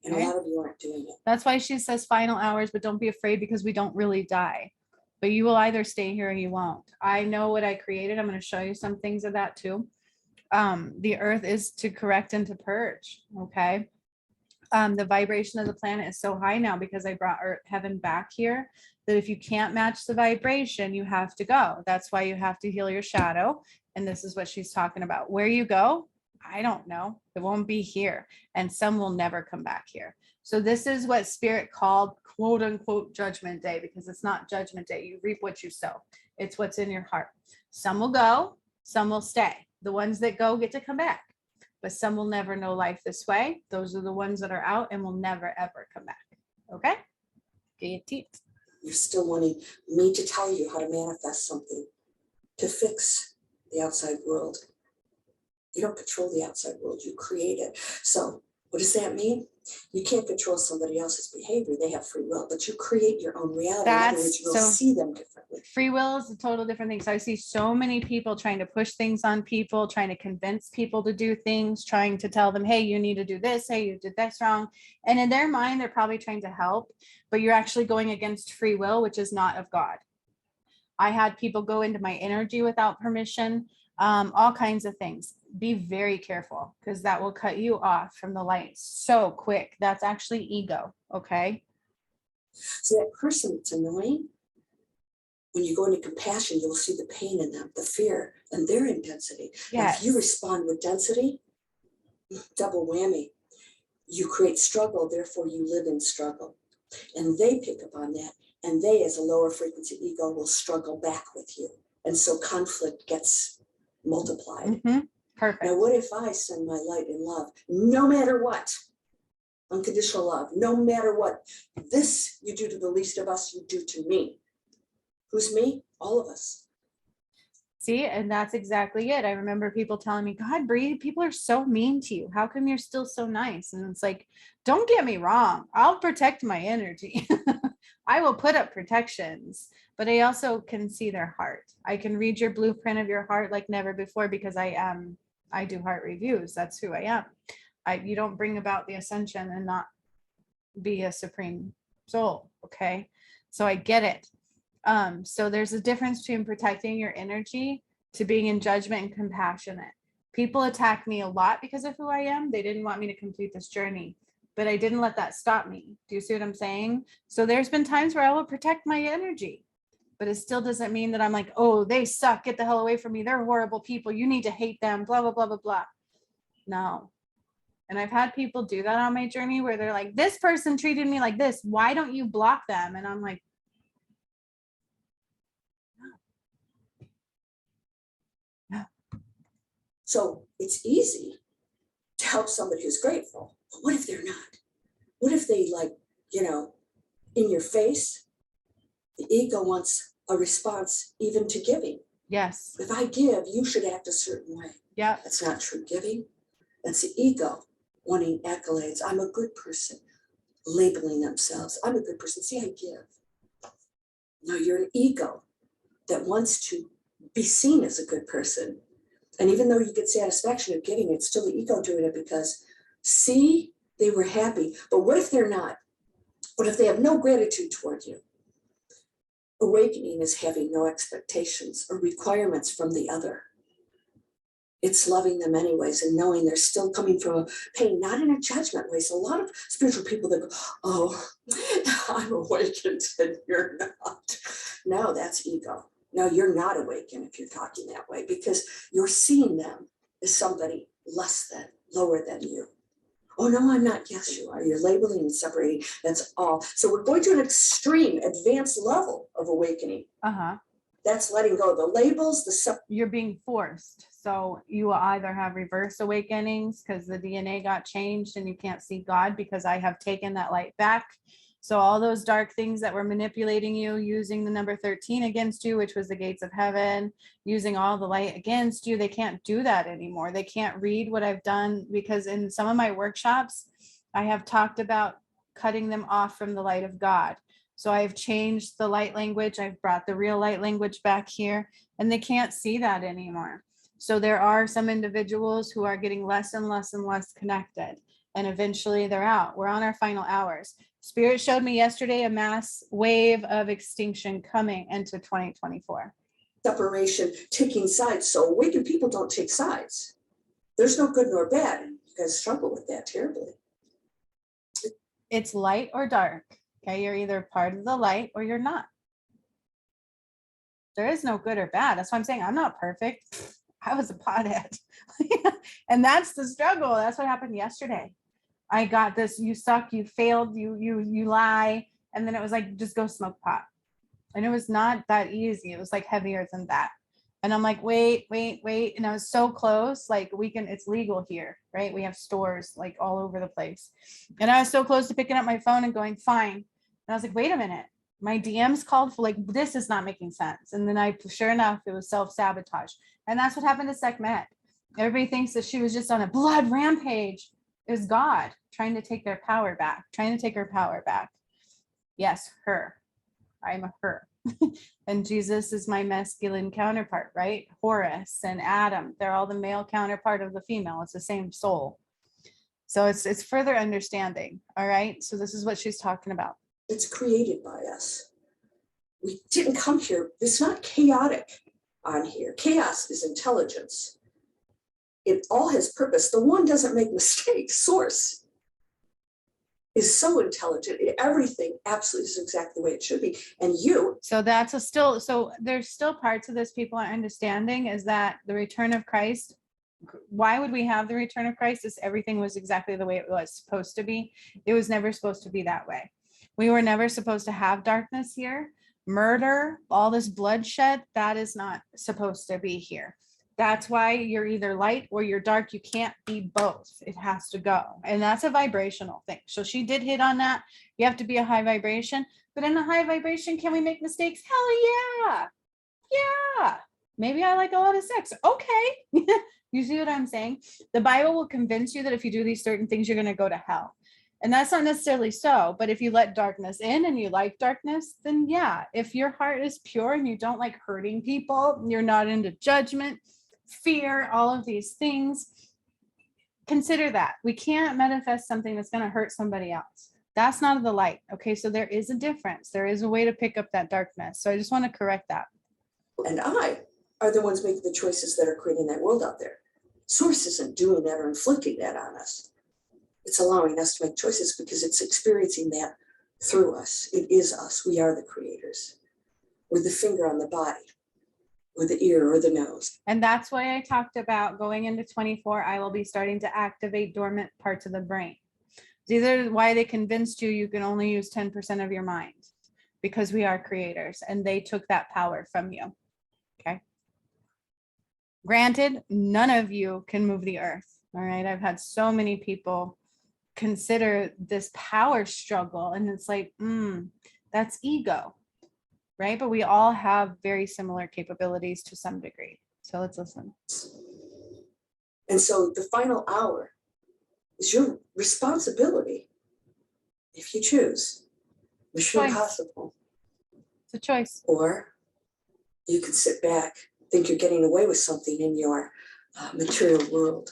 And a lot of you aren't doing it. That's why she says final hours, but don't be afraid, because we don't really die. But you will either stay here or you won't. I know what I created. I'm going to show you some things of that too. The earth is to correct and to purge. Okay. The vibration of the planet is so high now because I brought heaven back here, that if you can't match the vibration, you have to go. That's why you have to heal your shadow. And this is what she's talking about. Where you go, I don't know. It won't be here. And some will never come back here. So this is what Spirit called, quote unquote, Judgment Day, because it's not Judgment Day. You reap what you sow. It's what's in your heart. Some will go, some will stay. The ones that go get to come back. But some will never know life this way. Those are the ones that are out and will never, ever come back. Okay? Get your teeth. You're still wanting me to tell you how to manifest something, to fix the outside world. You don't control the outside world, you create it. So what does that mean? You can't control somebody else's behavior. They have free will, but you create your own reality. In other words, you'll see them differently. Free will is a total different thing. So I see so many people trying to push things on people, trying to convince people to do things, trying to tell them, hey, you need to do this. Hey, you did this wrong. And in their mind, they're probably trying to help, but you're actually going against free will, which is not of God. I had people go into my energy without permission, all kinds of things. Be very careful, because that will cut you off from the light so quick. That's actually ego. Okay. So that person that's annoying, when you go into compassion, you'll see the pain in them, the fear, and their intensity. Yes. If you respond with density, double whammy. You create struggle, therefore you live in struggle. And they pick up on that. And they, as a lower frequency ego, will struggle back with you. And so conflict gets multiplied. Mm-hmm. Perfect. Now, what if I send my light and love, no matter what? Unconditional love, no matter what. This you do to the least of us, you do to me. Who's me? All of us. See, and that's exactly it. I remember people telling me, God, Bree, people are so mean to you. How come you're still so nice? And it's like, don't get me wrong. I'll protect my energy. I will put up protections, but I also can see their heart. I can read your blueprint of your heart like never before, because I do heart reviews. That's who I am. You don't bring about the ascension and not be a supreme soul. Okay. So I get it. So there's a difference between protecting your energy to being in judgment and compassionate. People attack me a lot because of who I am. They didn't want me to complete this journey, but I didn't let that stop me. Do you see what I'm saying? So there's been times where I will protect my energy. but it still doesn't mean that I'm like, oh, they suck, get the hell away from me, they're horrible people, you need to hate them, blah, blah, blah, blah, blah. No. And I've had people do that on my journey where they're like, this person treated me like this, why don't you block them? And I'm like, no. So it's easy to help somebody who's grateful. But what if they're not? What if they, like, you know, in your face, the ego wants a response even to giving. Yes. If I give, you should act a certain way. Yeah. That's not true giving. That's the ego wanting accolades. I'm a good person, labeling themselves. I'm a good person. See, I give. No, you're an ego that wants to be seen as a good person. And even though you get satisfaction of giving, it's still the ego doing it because, see, they were happy. But what if they're not? What if they have no gratitude toward you? Awakening is having no expectations or requirements from the other. It's loving them anyways and knowing they're still coming from a pain, not in a judgment way. So a lot of spiritual people that go, oh, I'm awakened and you're not. No, that's ego. No, you're not awakened if you're talking that way because you're seeing them as somebody less than, lower than you. Oh, no, I'm not. Yes, you are. You're labeling and separating. That's all. So we're going to an extreme, advanced level of awakening. Uh-huh. That's letting go of the labels, you're being forced. So you will either have reverse awakenings because the DNA got changed and you can't see God because I have taken that light back. So all those dark things that were manipulating you, using the number 13 against you, which was the gates of heaven, using all the light against you, they can't do that anymore. They can't read what I've done because in some of my workshops, I have talked about cutting them off from the light of God. So I've changed the light language. I've brought the real light language back here and they can't see that anymore. So there are some individuals who are getting less and less and less connected and eventually they're out. We're on our final hours. Spirit showed me yesterday a mass wave of extinction coming into 2024. Separation, taking sides. So awakened people don't take sides. There's no good nor bad. And you guys struggle with that terribly. It's light or dark. Okay, you're either part of the light or you're not. There is no good or bad. That's why I'm saying I'm not perfect. I was a pothead. And that's the struggle. That's what happened yesterday. I got this, you suck, you failed, you lie. And then it was like, just go smoke pot. And it was not that easy. It was like heavier than that. And I'm like, wait. And I was so close, like it's legal here, right? We have stores like all over the place. And I was so close to picking up my phone and going, fine. And I was like, wait a minute. My DMs called for like, this is not making sense. And then sure enough, it was self-sabotage. And that's what happened to Sekhmet. Everybody thinks that she was just on a blood rampage. It was God trying to take their power back, trying to take her power back. Yes, her. I'm a her. And Jesus is my masculine counterpart, right? Horus and Adam, they're all the male counterpart of the female. It's the same soul. So it's further understanding. All right. So this is what she's talking about. It's created by us. We didn't come here. It's not chaotic on here. Chaos is intelligence. It all has purpose. The one doesn't make mistakes. Source is so intelligent. Everything absolutely is exactly the way it should be. And you. So so there's still parts of this people are understanding is that the return of Christ, why would we have the return of Christ? Is everything was exactly the way it was supposed to be. It was never supposed to be that way. We were never supposed to have darkness here. Murder, all this bloodshed, that is not supposed to be here. That's why you're either light or you're dark. You can't be both. It has to go. And that's a vibrational thing. So she did hit on that. You have to be a high vibration. But in a high vibration, can we make mistakes? Hell yeah. Yeah. Maybe I like a lot of sex. Okay. You see what I'm saying? The Bible will convince you that if you do these certain things, you're going to go to hell. And that's not necessarily so. But if you let darkness in and you like darkness, then yeah. If your heart is pure and you don't like hurting people, you're not into judgment, fear, all of these things, consider that. We can't manifest something that's going to hurt somebody else. That's not the light. Okay, so there is a difference. There is a way to pick up that darkness. So I just want to correct that. And I are the ones making the choices that are creating that world out there. Source isn't doing that or inflicting that on us. It's allowing us to make choices because it's experiencing that through us. It is us. We are the creators. or the finger on the body, or the ear or the nose. And that's why I talked about going into 24, I will be starting to activate dormant parts of the brain. These are why they convinced you can only use 10% of your mind, because we are creators and they took that power from you. Okay. Granted, none of you can move the earth. All right. I've had so many people consider this power struggle, and it's like, that's ego, right? But we all have very similar capabilities to some degree. So let's listen. And so the final hour is your responsibility if you choose. Mission Choice. Impossible. It's a choice. Or you can sit back, think you're getting away with something in your material world,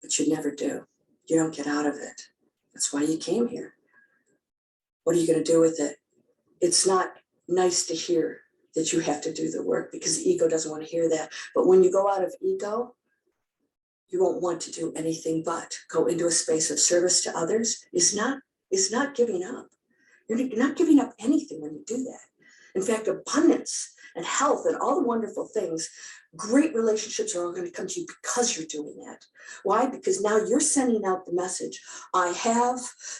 but you never do. You don't get out of it. That's why you came here. What are you going to do with it? It's not nice to hear that you have to do the work, because ego doesn't want to hear that. But when you go out of ego, you won't want to do anything but go into a space of service to others. Is not giving up. You're not giving up anything when you do that. In fact, abundance and health and all the wonderful things, great relationships are all going to come to you because you're doing that. Why? Because now you're sending out the message.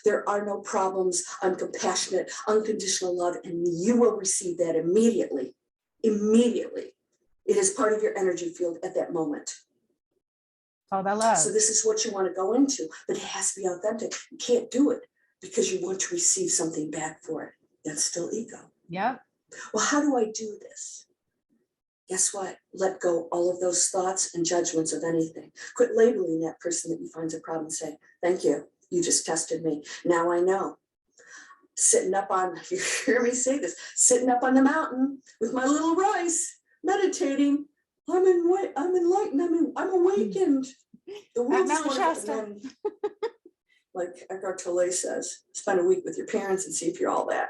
There are no problems. I'm compassionate, unconditional love, and you will receive that immediately. Immediately. It is part of your energy field at that moment. All that love. So this is what you want to go into, but it has to be authentic. You can't do it because you want to receive something back for it. That's still ego. Yep. Well, how do I do this? Guess what? Let go all of those thoughts and judgments of anything. Quit labeling that person that you find a problem. Say, thank you. You just tested me. Now I know. Sitting up on, you hear me say this, sitting up on the mountain with my little rice, meditating. I'm enlightened. I'm awakened. The world's Mount wonderful. Shasta. And then, like Eckhart Tolle says, spend a week with your parents and see if you're all that.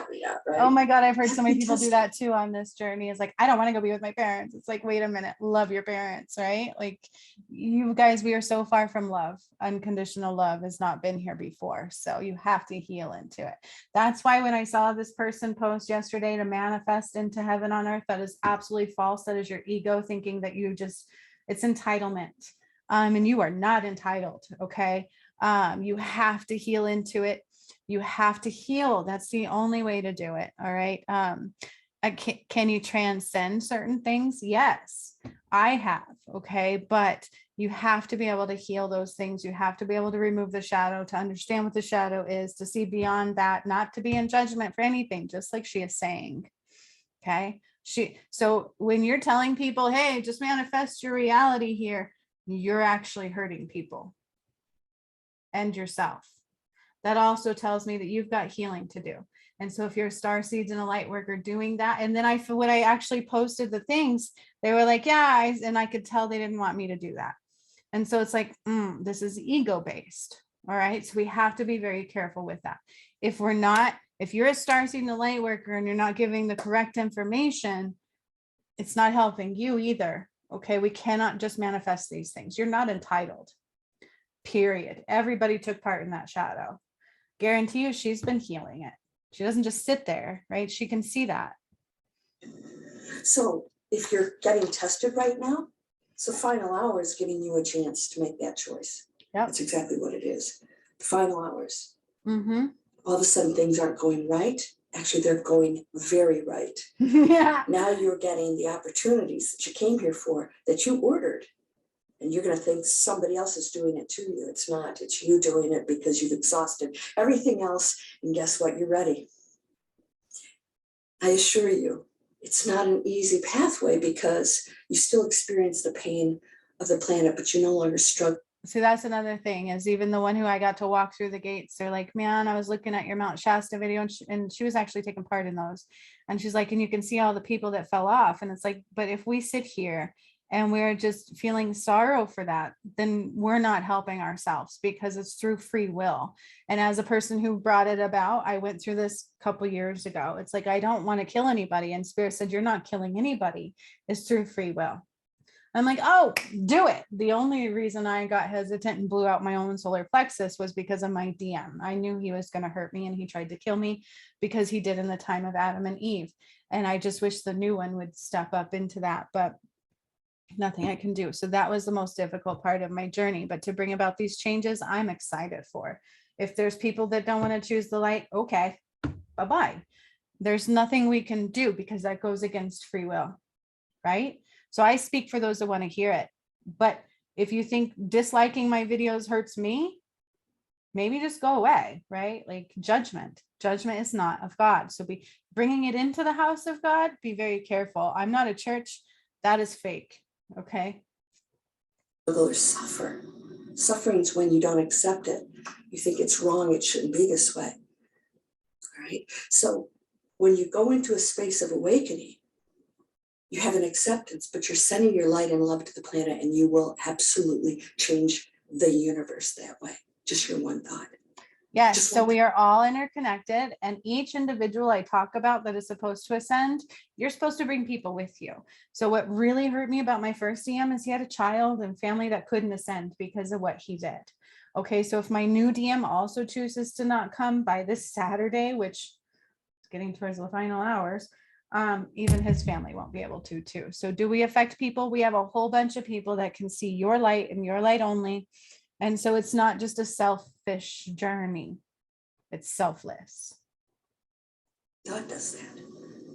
Yeah, right? Oh my God, I've heard so many people do that too on this journey. It's like, I don't want to go be with my parents. It's like, wait a minute, love your parents, right? Like, you guys, we are so far from love. Unconditional love has not been here before. So you have to heal into it. That's why when I saw this person post yesterday to manifest into heaven on earth, that is absolutely false. That is your ego thinking that it's entitlement. And you are not entitled. Okay. You have to heal into it. You have to heal. That's the only way to do it. All right. Can you transcend certain things? Yes, I have. Okay. But you have to be able to heal those things. You have to be able to remove the shadow, to understand what the shadow is, to see beyond that, not to be in judgment for anything, just like she is saying. Okay. So when you're telling people, hey, just manifest your reality here, you're actually hurting people and yourself. That also tells me that you've got healing to do. And so if you're a star seeds and a light worker doing that, and then when I actually posted the things, they were like, yeah, and I could tell they didn't want me to do that. And so it's like, this is ego based. All right. So we have to be very careful with that. If you're a star seed and a light worker and you're not giving the correct information, it's not helping you either. Okay. We cannot just manifest these things. You're not entitled. Period. Everybody took part in that shadow. Guarantee you she's been healing it. She doesn't just sit there, right? She can see that. So if you're getting tested right now, the final hour is giving you a chance to make that choice. Yep. That's exactly what it is. The final hours. Mm-hmm. All of a sudden things aren't going right. Actually, they're going very right. Yeah. Now you're getting the opportunities that you came here for, that you ordered. And you're going to think somebody else is doing it to you. It's not. It's you doing it because you've exhausted everything else. And guess what? You're ready. I assure you, it's not an easy pathway because you still experience the pain of the planet, but you no longer struggle. See, that's another thing, is even the one who I got to walk through the gates, they're like, man, I was looking at your Mount Shasta video, and she was actually taking part in those. And she's like, and you can see all the people that fell off. And it's like, but if we sit here and we're just feeling sorrow for that, then we're not helping ourselves, because it's through free will. And as a person who brought it about, I went through this a couple years ago. It's like, I don't want to kill anybody. And Spirit said, you're not killing anybody. It's through free will. I'm like, oh, do it. The only reason I got hesitant and blew out my own solar plexus was because of my DM. I knew he was going to hurt me, and he tried to kill me because he did in the time of Adam and Eve. And I just wish the new one would step up into that, but nothing I can do. So that was the most difficult part of my journey. But to bring about these changes, I'm excited for. If there's people that don't want to choose the light, okay, bye-bye. There's nothing we can do because that goes against free will, right? So I speak for those that want to hear it. But if you think disliking my videos hurts me, maybe just go away, right? Like judgment is not of God. So be bringing it into the house of God, be very careful. I'm not a church. That is fake. Okay. Or suffer. Suffering is when you don't accept it. You think it's wrong. It shouldn't be this way. All right. So when you go into a space of awakening, you have an acceptance, but you're sending your light and love to the planet, and you will absolutely change the universe that way. Just your one thought. Yes, so we are all interconnected, and each individual I talk about that is supposed to ascend, you're supposed to bring people with you. So what really hurt me about my first DM is he had a child and family that couldn't ascend because of what he did. Okay, so if my new DM also chooses to not come by this Saturday, which is getting towards the final hours, even his family won't be able to too. So do we affect people? We have a whole bunch of people that can see your light and your light only. And so it's not just a selfish journey, it's selfless. God does that.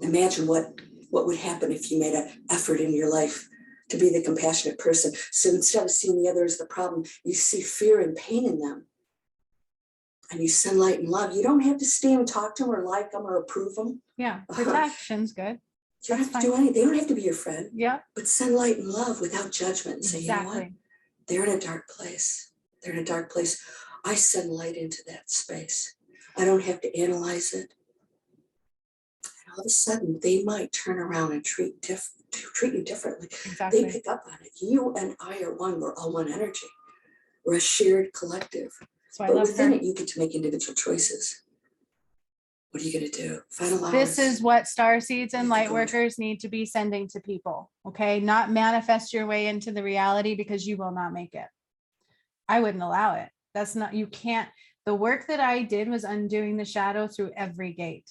Imagine what would happen if you made an effort in your life to be the compassionate person. So instead of seeing the other as the problem, you see fear and pain in them. And you send light and love. You don't have to stay and talk to them or like them or approve them. Yeah, protection's good. You don't have to do anything. They don't have to be your friend. Yeah. But send light and love without judgment and say, exactly. You know what? They're in a dark place. They're in a dark place. I send light into that space. I don't have to analyze it. And all of a sudden, they might turn around and treat you differently. Exactly. They pick up on it. You and I are one. We're all one energy. We're a shared collective. So but within it, you get to make individual choices. What are you going to do? Final hours. This is what star seeds and light workers need to be sending to people. Okay, not manifest your way into the reality because you will not make it. I wouldn't allow it. That's not, you can't. The work that I did was undoing the shadow through every gate.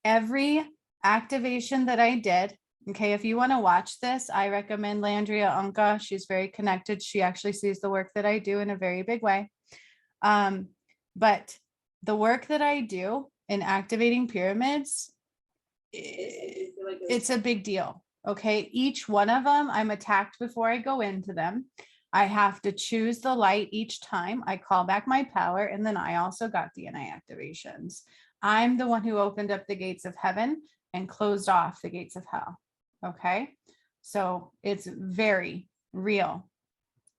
Every activation that I did. Okay, if you want to watch this, I recommend Landria Onkka. She's very connected. She actually sees the work that I do in a very big way. But the work that I do in activating pyramids, it's a big deal. Okay, each one of them, I'm attacked before I go into them. I have to choose the light each time. I call back my power, and then I also got DNA activations. I'm the one who opened up the gates of heaven and closed off the gates of hell. Okay, so it's very real.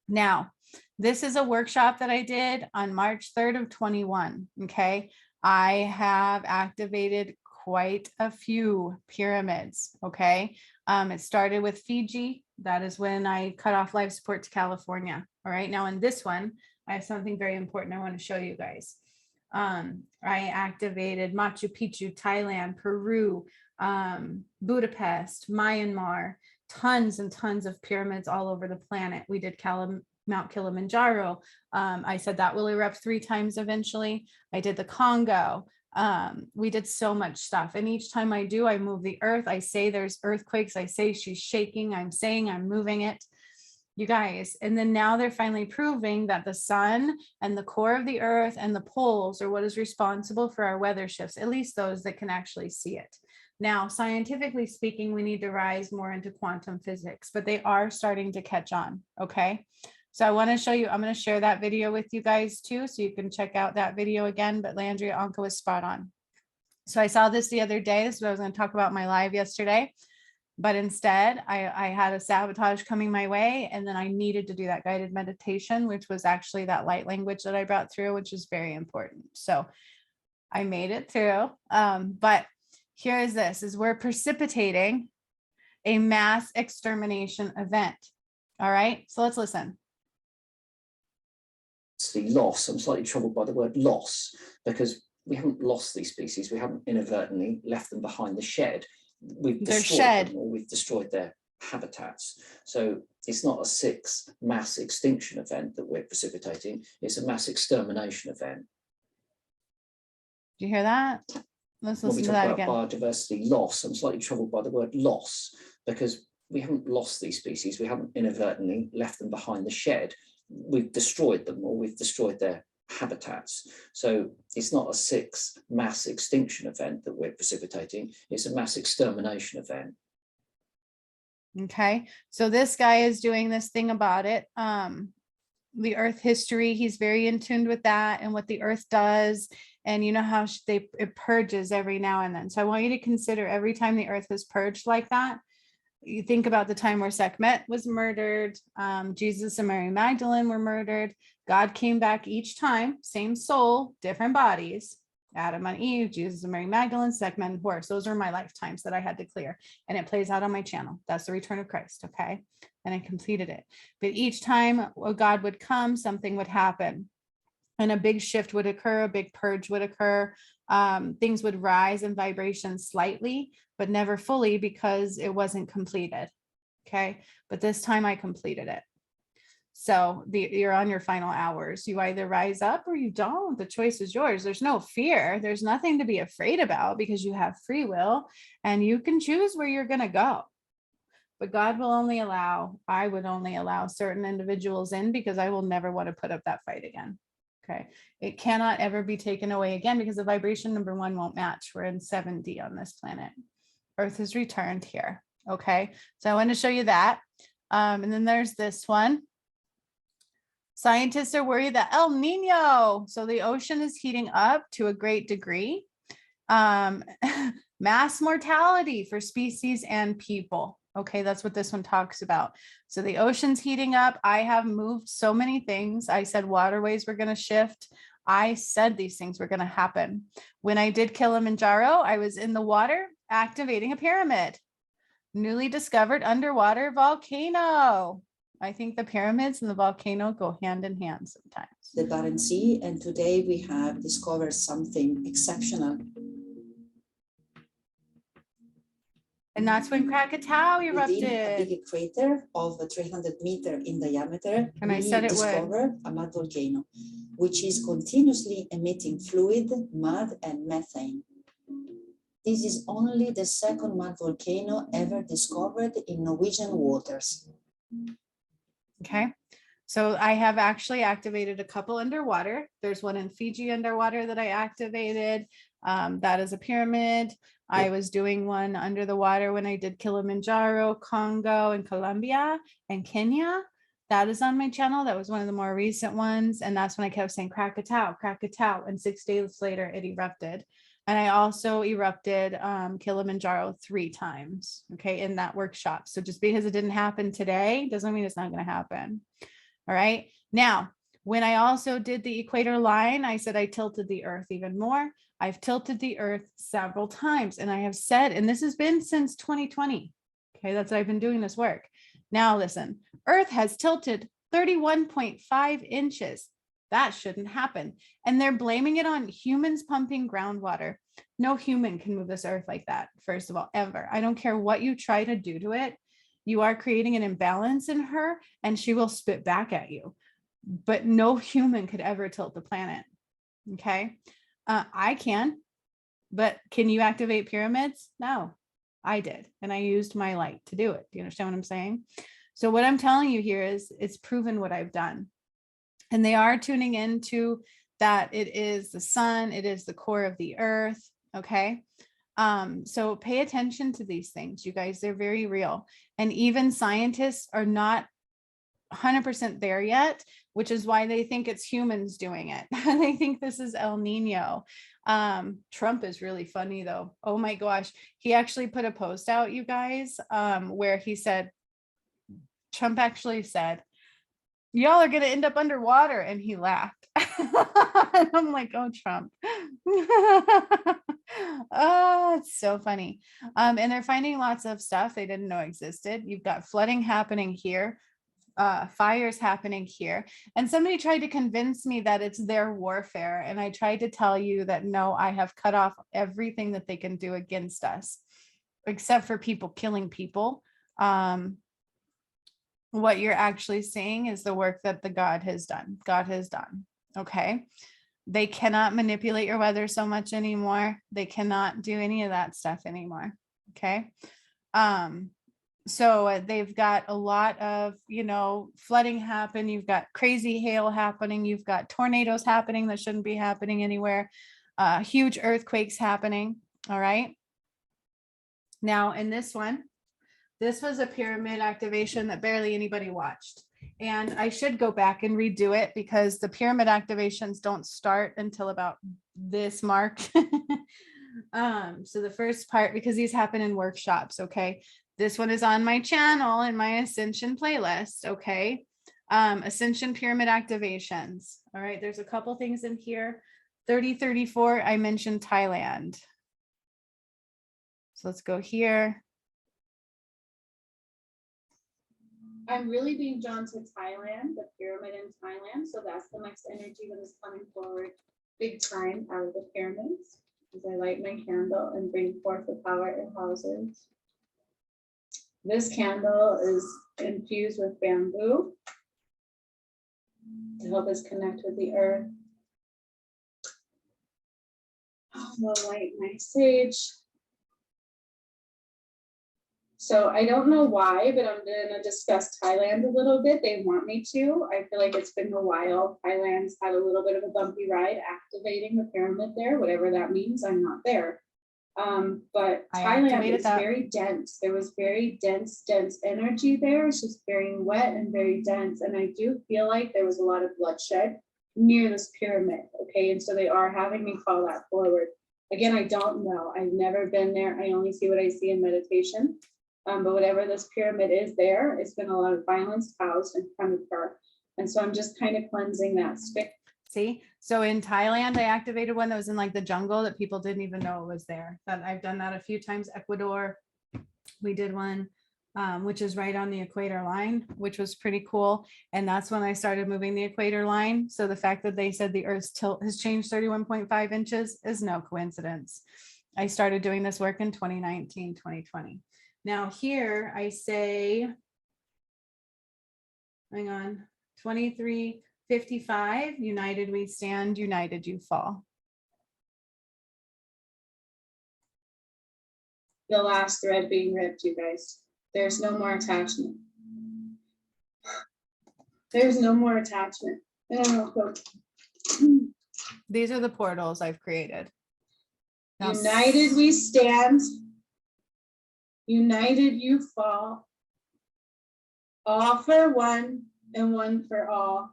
Now, this is a workshop that I did on March 3rd of 21. Okay, I have activated quite a few pyramids. Okay, it started with Fiji. That is when I cut off life support to California. All right, now in this one, I have something very important I want to show you guys. I activated Machu Picchu, Thailand, Peru, Budapest, Myanmar, tons and tons of pyramids all over the planet. We did Mount Kilimanjaro. I said that will erupt 3 times eventually. I did the Congo. We did so much stuff. And each time I do, I move the earth. I say there's earthquakes. I say she's shaking. I'm saying I'm moving it. You guys. And then now they're finally proving that the sun and the core of the earth and the poles are what is responsible for our weather shifts, at least those that can actually see it. Now, scientifically speaking, we need to rise more into quantum physics, but they are starting to catch on. Okay. So I want to show you, I'm going to share that video with you guys too, so you can check out that video again, but Landria Onkka was spot on. So I saw this the other day. This is what I was going to talk about in my live yesterday, but instead I had a sabotage coming my way, and then I needed to do that guided meditation, which was actually that light language that I brought through, which is very important. So I made it through, but here is this, is we're precipitating a mass extermination event. All right, so let's listen. Loss. I'm slightly troubled by the word loss, because we haven't lost these species. We haven't inadvertently left them behind the shed. We've destroyed them, or we've destroyed their habitats. So it's not a 6 mass extinction event that we're precipitating, it's a mass extermination event. Do you hear that? Let's When we listen to talk that about again. biodiversity loss, I'm slightly troubled by the word loss, because we haven't lost these species, we haven't inadvertently left them behind the shed. We've destroyed them, or we've destroyed their habitats. So it's not a 6 mass extinction event that we're precipitating, it's a mass extermination event. Okay, so this guy is doing this thing about it. The earth history, he's very in tune with that and what the earth does. And you know how it purges every now and then. So I want you to consider every time the earth is purged like that, you think about the time where Sekhmet was murdered, Jesus and Mary Magdalene were murdered. God came back each time, same soul, different bodies. Adam and Eve, Jesus and Mary Magdalene, Sekhmet and horse. Those are my lifetimes that I had to clear. And it plays out on my channel. That's the return of Christ. Okay. And I completed it. But each time God would come, something would happen. And a big shift would occur, a big purge would occur. Things would rise in vibration slightly, but never fully because it wasn't completed. Okay. But this time I completed it. So you're on your final hours. You either rise up or you don't. The choice is yours. There's no fear. There's nothing to be afraid about because you have free will and you can choose where you're going to go. But God will only allow, I would only allow certain individuals in because I will never want to put up that fight again. Okay. It cannot ever be taken away again because the vibration number 1 won't match. We're in 7D on this planet. Earth is returned here. Okay. So I want to show you that. And then there's this one. Scientists are worried that El Nino, so the ocean is heating up to a great degree. Mass mortality for species and people. Okay, that's what this one talks about. So the ocean's heating up. I have moved so many things. I said waterways were going to shift. I said these things were going to happen. When I did Kilimanjaro, I was in the water activating a pyramid. Newly discovered underwater volcano. I think the pyramids and the volcano go hand in hand sometimes. The Barents Sea, and today we have discovered something exceptional. And that's when Krakatoa Within a erupted. big crater of 300 meters in diameter, And I we said it would. discovered a mud volcano, which is continuously emitting fluid, mud, and methane. This is only the second mud volcano ever discovered in Norwegian waters. Okay. So I have actually activated a couple underwater. There's one in Fiji underwater that I activated. That is a pyramid. I was doing one under the water when I did Kilimanjaro, Congo, and Colombia and Kenya. That is on my channel. That was one of the more recent ones. And that's when I kept saying Krakatoa, Krakatoa. And 6 days later, it erupted. And I also erupted Kilimanjaro 3 times, okay, in that workshop. So just because it didn't happen today doesn't mean it's not going to happen. All right. Now, when I also did the equator line, I said I tilted the earth even more. I've tilted the earth several times. And I have said, and this has been since 2020. Okay, that's what I've been doing this work. Now, listen, earth has tilted 31.5 inches. That shouldn't happen. And they're blaming it on humans pumping groundwater. No human can move this earth like that, first of all, ever. I don't care what you try to do to it. You are creating an imbalance in her and she will spit back at you. But no human could ever tilt the planet. Okay. I can, but can you activate pyramids? No, I did. And I used my light to do it. Do you understand what I'm saying? So what I'm telling you here is it's proven what I've done. And they are tuning into that it is the sun, it is the core of the earth. Okay. So pay attention to these things, you guys, they're very real. And even scientists are not 100% there yet, which is why they think it's humans doing it. They think this is El Nino. Trump is really funny though. Oh my gosh. He actually put a post out, you guys, where he said, Trump actually said, y'all are going to end up underwater. And he laughed. And I'm like, oh, Trump. Oh, it's so funny. And they're finding lots of stuff they didn't know existed. You've got flooding happening here, fires happening here. And somebody tried to convince me that it's their warfare. And I tried to tell you that, no, I have cut off everything that they can do against us, except for people killing people. What you're actually seeing is the work that the God has done. God has done. Okay. They cannot manipulate your weather so much anymore. They cannot do any of that stuff anymore. Okay. So they've got a lot of, flooding happen. You've got crazy hail happening. You've got tornadoes happening that shouldn't be happening anywhere. Huge earthquakes happening. All right. Now in this one, this was a pyramid activation that barely anybody watched. And I should go back and redo it because the pyramid activations don't start until about this mark. So the first part, because these happen in workshops, okay? This one is on my channel in my Ascension playlist, okay? Ascension pyramid activations. All right, there's a couple things in here. 3034, I mentioned Thailand. So let's go here. I'm really being drawn to Thailand, the pyramid in Thailand. So that's the next energy that is coming forward big time out of the pyramids. As I light my candle and bring forth the power it houses. This candle is infused with bamboo to help us connect with the earth. I'll light my sage. So I don't know why, but I'm going to discuss Thailand a little bit. They want me to. I feel like it's been a while. Thailand's had a little bit of a bumpy ride activating the pyramid there, whatever that means. I'm not there. But Thailand is very dense. There was very dense energy there. It's just very wet and very dense. And I do feel like there was a lot of bloodshed near this pyramid. Okay. And so they are having me call that forward. Again, I don't know. I've never been there. I only see what I see in meditation. But whatever this pyramid is there, it's been a lot of violence housed in front of her. And so I'm just kind of cleansing that stick. See, so in Thailand, I activated one that was in like the jungle that people didn't even know it was there. That I've done that a few times. Ecuador, we did one, which is right on the equator line, which was pretty cool. And that's when I started moving the equator line. So the fact that they said the Earth's tilt has changed 31.5 inches is no coincidence. I started doing this work in 2019, 2020. Now here I say, hang on, 2355, united we stand, united you fall. The last thread being ripped, you guys. There's no more attachment. There's no more attachment. These are the portals I've created. Now, united we stand. United you fall, all for one and one for all.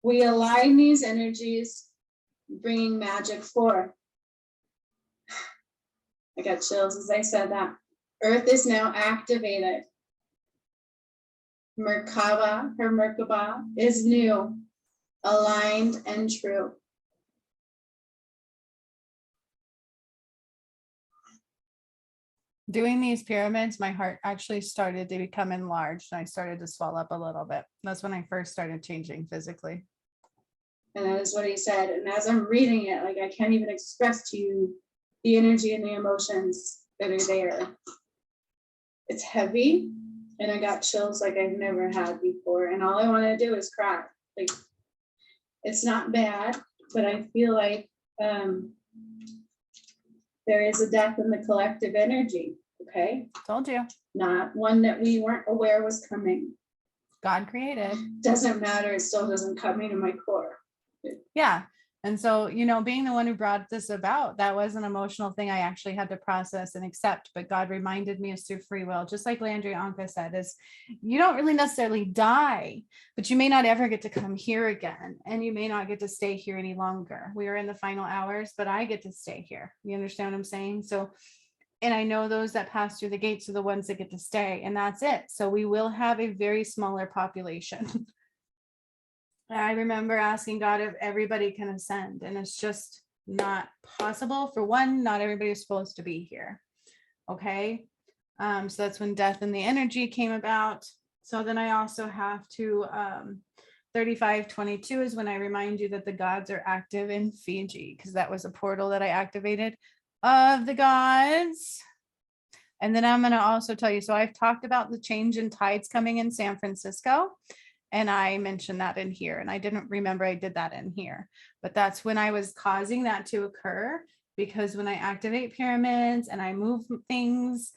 We align these energies, bringing magic forth. I got chills as I said that. Earth is now activated. Merkaba, her Merkaba is new, aligned and true. Doing these pyramids, my heart actually started to become enlarged and I started to swell up a little bit. That's when I first started changing physically. And that is what he said. And as I'm reading it, like I can't even express to you the energy and the emotions that are there. It's heavy and I got chills like I've never had before. And all I want to do is cry. Like it's not bad, but I feel like there is a death in the collective energy. Okay. Told you. Not one that we weren't aware was coming. God created. Doesn't matter. It still doesn't cut me to my core. Yeah. And so, being the one who brought this about, that was an emotional thing I actually had to process and accept. But God reminded me it's through free will, just like Landria Onkka said, is you don't really necessarily die, but you may not ever get to come here again. And you may not get to stay here any longer. We are in the final hours, but I get to stay here. You understand what I'm saying? So, and I know those that pass through the gates are the ones that get to stay, and that's it. So we will have a very smaller population. I remember asking God if everybody can ascend, and it's just not possible. For one, not everybody is supposed to be here. Okay. So that's when death and the energy came about. So then I also have to 3522 is when I remind you that the gods are active in Fiji, because that was a portal that I activated. of the gods. And then I'm going to also tell you, so I've talked about the change in tides coming in San Francisco, and I mentioned that in here, and I didn't remember I did that in here, but that's when I was causing that to occur, because when I activate pyramids and I move things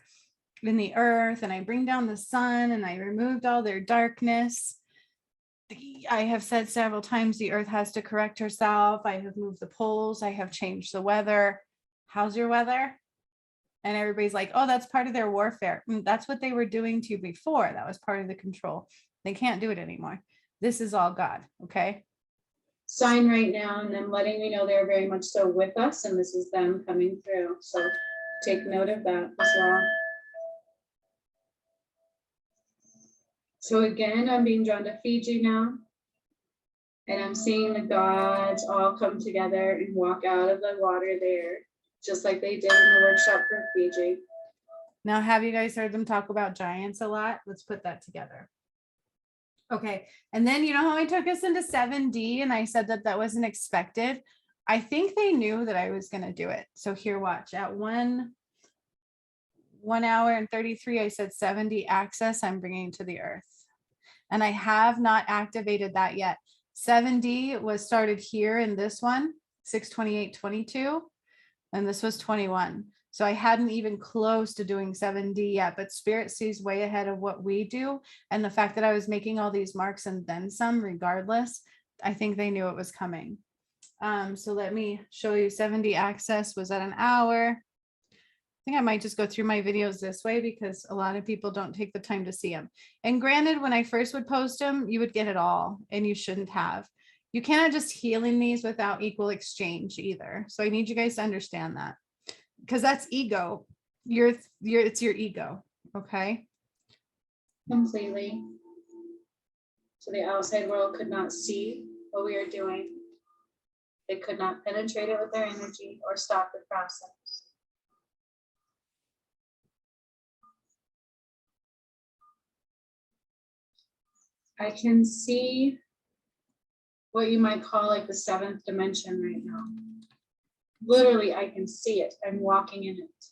in the earth and I bring down the sun and I removed all their darkness, I have said several times the earth has to correct herself. I have moved the poles. I have changed the weather. How's your weather? And everybody's like, oh, that's part of their warfare. That's what they were doing to you before. That was part of the control. They can't do it anymore. This is all God. Okay. Sign right now and then letting me know they're very much so with us, and this is them coming through. So take note of that as well. So again, I'm being drawn to Fiji now, and I'm seeing the gods all come together and walk out of the water there, just like they did in the workshop for Fiji. Now, have you guys heard them talk about giants a lot? Let's put that together. Okay. And then, you know how I took us into 7D and I said that that wasn't expected? I think they knew that I was going to do it. So here, watch. At 1 hour and 33, I said 7D access I'm bringing to the earth. And I have not activated that yet. 7D was started here in this one, 6/28/22, and this was 21. So I hadn't even close to doing 7D yet, but Spirit sees way ahead of what we do. And the fact that I was making all these marks and then some regardless, I think they knew it was coming. So let me show you. 7D access was at an hour. I think I might just go through my videos this way because a lot of people don't take the time to see them. And granted, when I first would post them, you would get it all, and you shouldn't have. You cannot just heal in these without equal exchange either. So I need you guys to understand that, because that's ego. It's your ego. Okay. Completely. So the outside world could not see what we are doing. They could not penetrate it with their energy or stop the process. I can see what you might call like the 7th dimension right now. Literally, I can see it. I'm walking in it.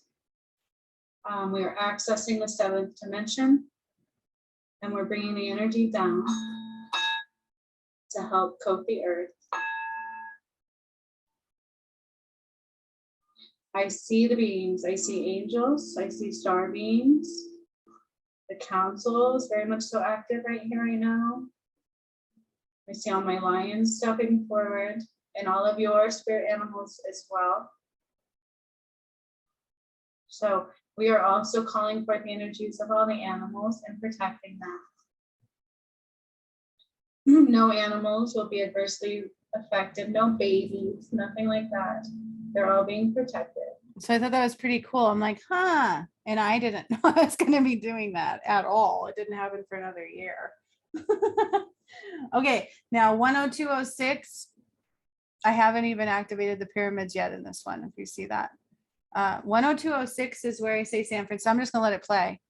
We are accessing the 7th dimension, and we're bringing the energy down to help coat the earth. I see the beings. I see angels. I see star beings. The council is very much so active right here, right now. I see all my lions stepping forward, and all of your spirit animals as well. So we are also calling forth the energies of all the animals and protecting them. No animals will be adversely affected, no babies, nothing like that. They're all being protected. So I thought that was pretty cool. I'm like, huh. And I didn't know I was going to be doing that at all. It didn't happen for another year. Okay, now 10206. I haven't even activated the pyramids yet in this one, if you see that. 10206 is where I say San Francisco. I'm just going to let it play.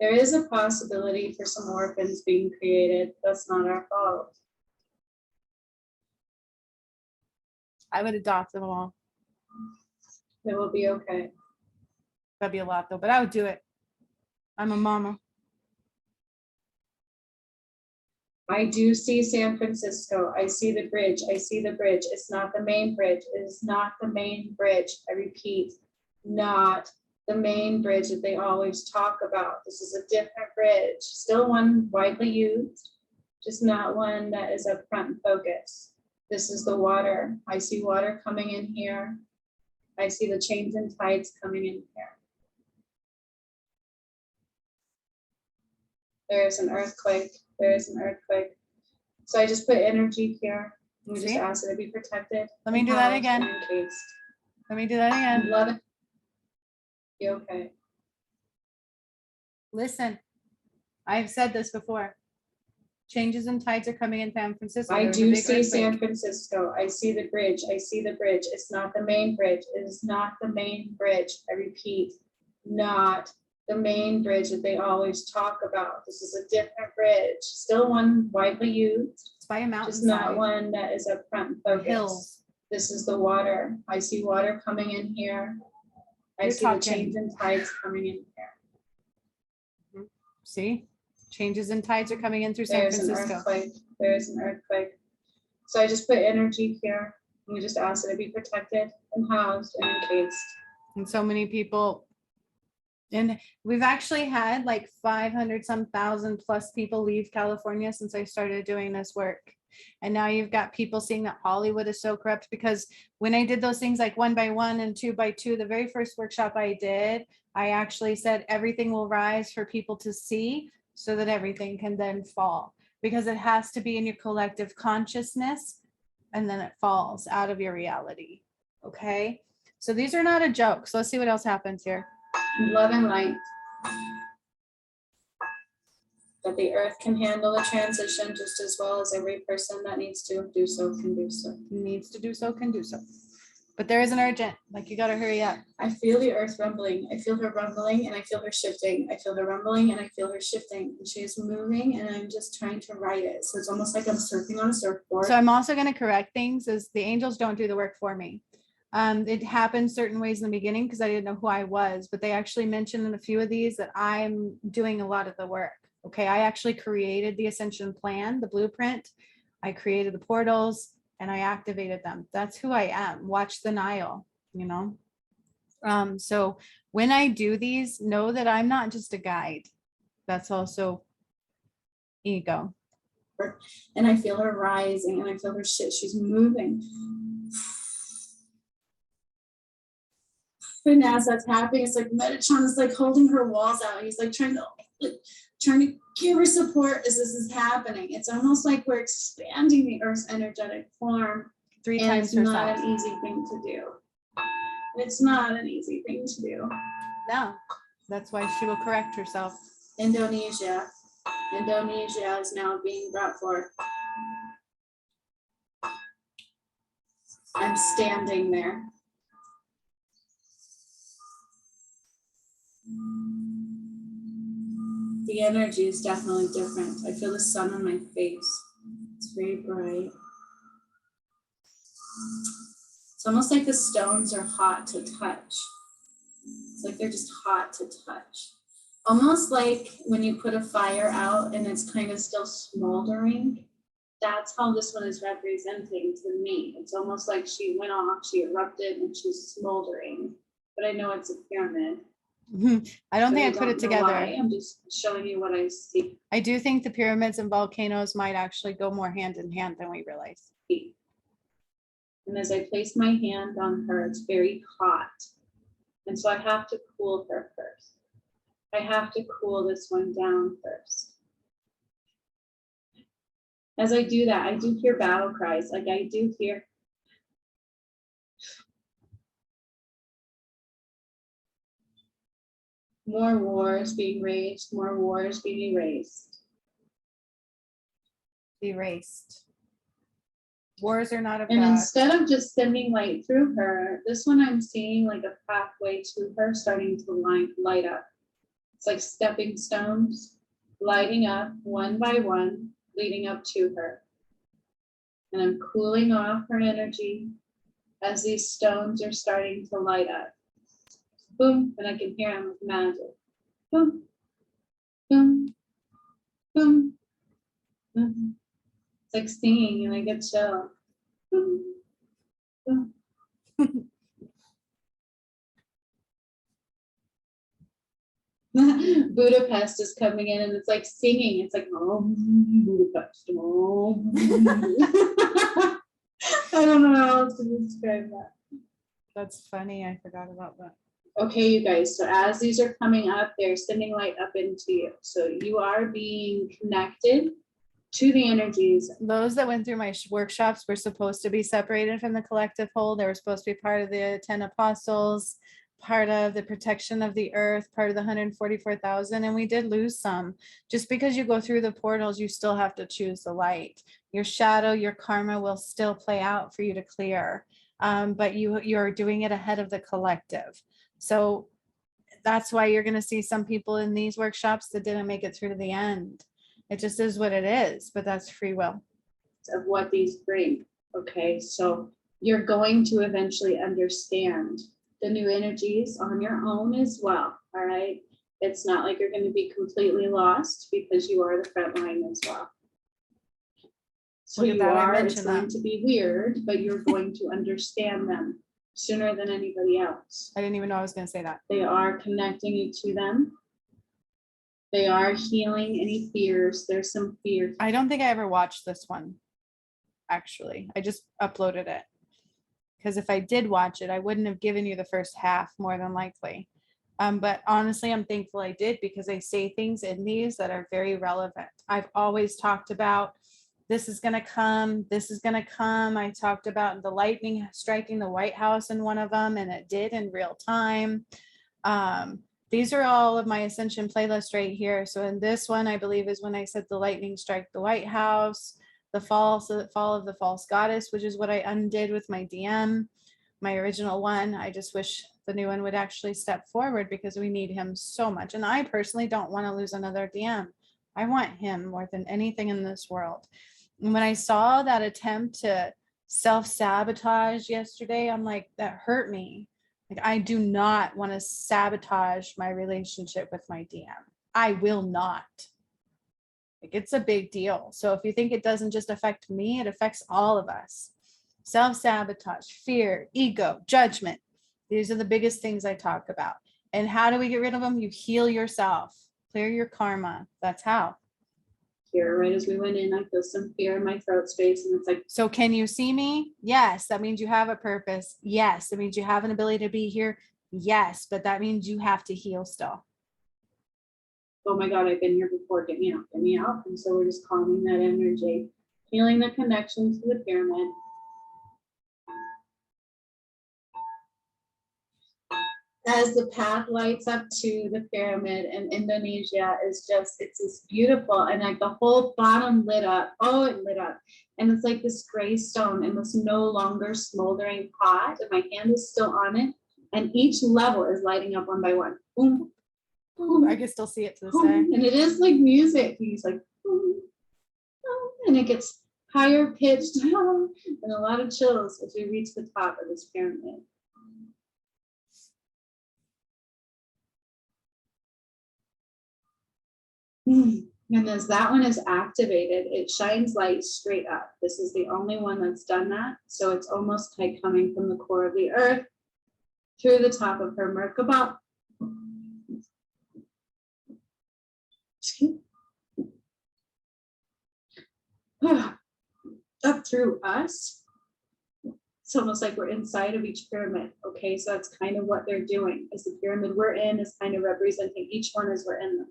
There is a possibility for some orphans being created. That's not our fault. I would adopt them all. It will be okay. That'd be a lot though, but I would do it. I'm a mama. I do see San Francisco. I see the bridge. I see the bridge. It's not the main bridge. It is not the main bridge. I repeat, not the main bridge that they always talk about. This is a different bridge. Still one widely used, just not one that is up front and focus. This is the water. I see water coming in here. I see the change in tides coming in here. There's an earthquake. There's an earthquake. So I just put energy here. We just ask it to be protected. Let me do that again. Encased. Let me do that again. Love it. You okay? Listen, I've said this before. Changes in tides are coming in San Francisco. I There was a do big see San earthquake. Francisco. I see the bridge. I see the bridge. It's not the main bridge. It is not the main bridge. I repeat, not the main bridge that they always talk about. This is a different bridge, still one widely used, by a just not mountainside. one that is up front Or focused. hills. This is the water. I see water coming in here. I You're see the talking- change in tides coming in here. See, changes in tides are coming in through San There's an Francisco. earthquake. There's an earthquake. So I just put energy here. And we just ask it to be protected and housed and encased. And so many people. And we've actually had like 500 some thousand plus people leave California since I started doing this work. And now you've got people seeing that Hollywood is so corrupt, because when I did those things like 1 by 1 and 2 by 2, the very first workshop I did, I actually said everything will rise for people to see so that everything can then fall, because it has to be in your collective consciousness and then it falls out of your reality. Okay, so these are not a joke. So let's see what else happens here. Love and light. That the earth can handle the transition just as well as every person that needs to do so can do so. Needs to do so, can do so. But there is an urgent, like you gotta hurry up. I feel the earth rumbling. I feel her rumbling and I feel her shifting. I feel her rumbling and I feel her shifting. And she is moving and I'm just trying to ride it. So it's almost like I'm surfing on a surfboard. So I'm also gonna correct things, as the angels don't do the work for me. It happened certain ways in the beginning because I didn't know who I was, but they actually mentioned in a few of these that I'm doing a lot of the work. Okay, I actually created the Ascension plan, the blueprint. I created the portals and I activated them. That's who I am. Watch the Nile, you know. So when I do these, know that I'm not just a guide. That's also ego. And I feel her rising and I feel her shit. She's moving. And as that's happening, it's like Metatron is like holding her walls out. He's like trying to give her support as this is happening. It's almost like we're expanding the Earth's energetic form. 3 And times it's not herself. an easy thing to do. It's not an easy thing to do. No, that's why she will correct herself. Indonesia is now being brought forth. I'm standing there. The energy is definitely different. I feel the sun on my face. It's very bright. It's almost like the stones are hot to touch. It's like they're just hot to touch. Almost like when you put a fire out and it's kind of still smoldering. That's how this one is representing to me. It's almost like she went off, she erupted, and she's smoldering. But I know it's a pyramid. I don't So think I you put it know together. why. I'm just showing you what I see. I do think the pyramids and volcanoes might actually go more hand in hand than we realize. And as I place my hand on her, it's very hot. And so I have to cool her first. I have to cool this one down first. As I do that, I do hear battle cries. Like I do hear. More wars being waged, more wars being erased. Erased. Wars are not of And God. instead of just sending light through her, this one I'm seeing like a pathway to her starting to light up. It's like stepping stones, lighting up one by one, leading up to her. And I'm cooling off her energy as these stones are starting to light up. Boom, and I can hear them with magic. Boom, boom, boom. Mhm. It's like singing and I get chill. Boom, boom. Budapest is coming in and it's like singing. It's like, oh, Budapest. Oh. I don't know how else to describe that. That's funny. I forgot about that. Okay, you guys, so as these are coming up, they're sending light up into you. So you are being connected to the energies. Those that went through my workshops were supposed to be separated from the collective whole. They were supposed to be part of the 10 apostles, part of the protection of the earth, part of the 144,000. And we did lose some. Just because you go through the portals, you still have to choose the light. Your shadow, your karma will still play out for you to clear. But you're doing it ahead of the collective. So that's why you're going to see some people in these workshops that didn't make it through to the end. It just is what it is, but that's free will. effect of what these bring. Okay, so you're going to eventually understand the new energies on your own as well. All right. It's not like you're going to be completely lost because you are the front line as well. So Look at you that, I are, it's mentioned going that. to be weird, but you're going to understand them sooner than anybody else. I didn't even know I was going to say that. They are connecting you to them. They are healing any fears. There's some fear. I don't think I ever watched this one. Actually, I just uploaded it. Because if I did watch it, I wouldn't have given you the first half more than likely. But honestly, I'm thankful I did because I say things in these that are very relevant. I've always talked about this is going to come. This is going to come. I talked about the lightning striking the White House in one of them, and it did in real time. These are all of my Ascension playlist right here. So in this one, I believe is when I said the lightning strike the White House, the fall of the false goddess, which is what I undid with my DM, my original one. I just wish the new one would actually step forward because we need him so much. And I personally don't want to lose another DM. I want him more than anything in this world. And when I saw that attempt to self-sabotage yesterday, I'm like, that hurt me. Like, I do not want to sabotage my relationship with my DM. I will not. Like, it's a big deal. So if you think it doesn't just affect me, it affects all of us. Self-sabotage, fear, ego, judgment. These are the biggest things I talk about. And how do we get rid of them? You heal yourself, clear your karma. That's how. Here, right as we went in, I feel some fear in my throat space, and it's like, So can you see me? Yes. That means you have a purpose. Yes. That means you have an ability to be here. Yes. But that means you have to heal still. oh my God, I've been here before, get me out, get me out. And so we're just calming that energy, healing the connection to the pyramid. As the path lights up to the pyramid, and Indonesia is just, it's this beautiful, and like the whole bottom lit up. Oh, it lit up. And it's like this gray stone in this no longer smoldering pot, and my hand is still on it. And each level is lighting up one by one. Boom, boom, I can still see it to this boom. day. And it is like music. He's like, boom, boom, and it gets higher pitched, and a lot of chills as we reach the top of this pyramid. And as that one is activated, it shines light straight up. This is the only one that's done that. So it's almost like coming from the core of the earth through the top of her Merkaba. Up through us. It's almost like we're inside of each pyramid. Okay, so that's kind of what they're doing. Is the pyramid we're in is kind of representing each one as we're in them.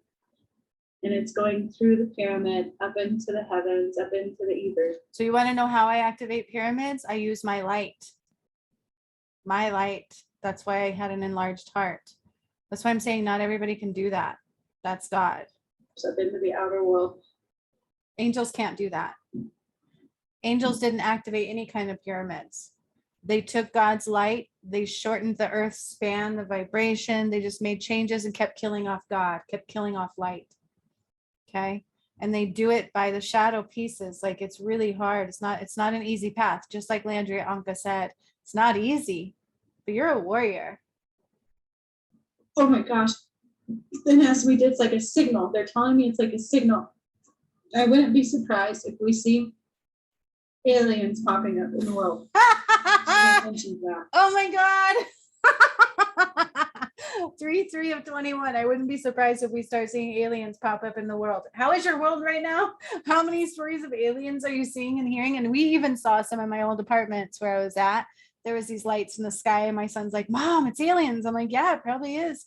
And it's going through the pyramid, up into the heavens, up into the ether. So you want to know how I activate pyramids? I use my light. My light. That's why I had an enlarged heart. That's why I'm saying not everybody can do that. That's God. So up into the outer world. Angels can't do that. Angels didn't activate any kind of pyramids. They took God's light. They shortened the earth's span, the vibration. They just made changes and kept killing off God, kept killing off light. Okay. And they do it by the shadow pieces. Like, it's really hard. It's not an easy path. Just like Landria Onkka said, it's not easy, but you're a warrior. Oh my gosh. Then as we did, it's like a signal. They're telling me it's like a signal. I wouldn't be surprised if we see aliens popping up in the world. Pay attention to that. Oh my God. 3 of 21. I wouldn't be surprised if we start seeing aliens pop up in the world. How is your world right now? How many stories of aliens are you seeing and hearing? And we even saw some in my old apartments where I was at. There was these lights in the sky and my son's like, Mom, it's aliens. I'm like, yeah, it probably is.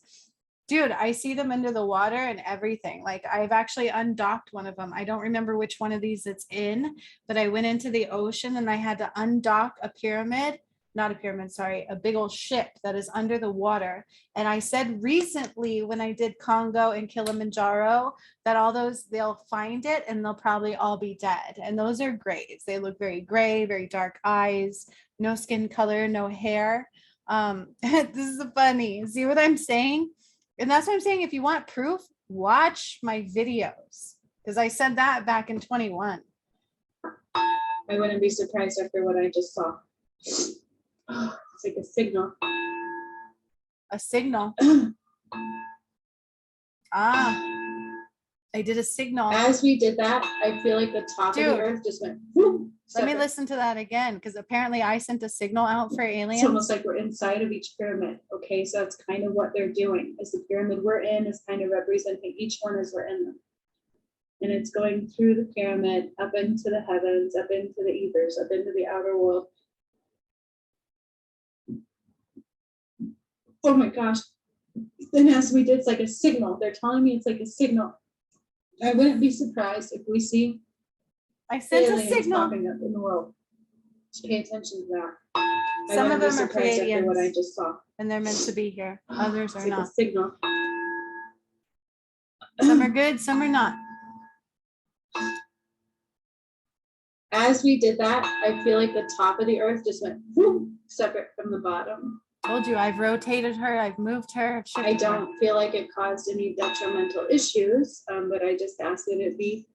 Dude, I see them under the water and everything. Like, I've actually undocked one of them. I don't remember which one of these it's in, but I went into the ocean and I had to undock a pyramid. Not a pyramid, sorry, a big old ship that is under the water. And I said recently when I did Congo and Kilimanjaro that all those, they'll find it and they'll probably all be dead. And those are grays. They look very gray, very dark eyes, no skin color, no hair. This is funny. See what I'm saying? And that's what I'm saying. If you want proof, watch my videos. Because I said that back in 21. I wouldn't be surprised after what I just saw. It's like a signal. A signal. Ah, I did a signal. As we did that, I feel like the top of Dude. the earth just went. Whoop, Let me separate. listen to that again, because apparently I sent a signal out for It's aliens. almost like we're inside of each pyramid. Okay, so that's kind of what they're doing. Is the pyramid we're in is kind of representing each one as we're in them. And it's going through the pyramid, up into the heavens, up into the ethers, up into the outer world. Oh my gosh. Then as we did, it's like a signal. They're telling me it's like a signal. I wouldn't be surprised if we see I sent a aliens signal. popping up in the world. Just pay attention to that. I Some of wouldn't be them are surprised after what I Pleiadians, just saw. and they're meant to be here. Others It's are like a not. signal. Some are good, some are not. As we did that, I feel like the top of the earth just went whoop, separate from the bottom. Told you, I've rotated her, I've moved her. I've I shifted her. don't feel like it caused any detrimental issues, but I just ask that it be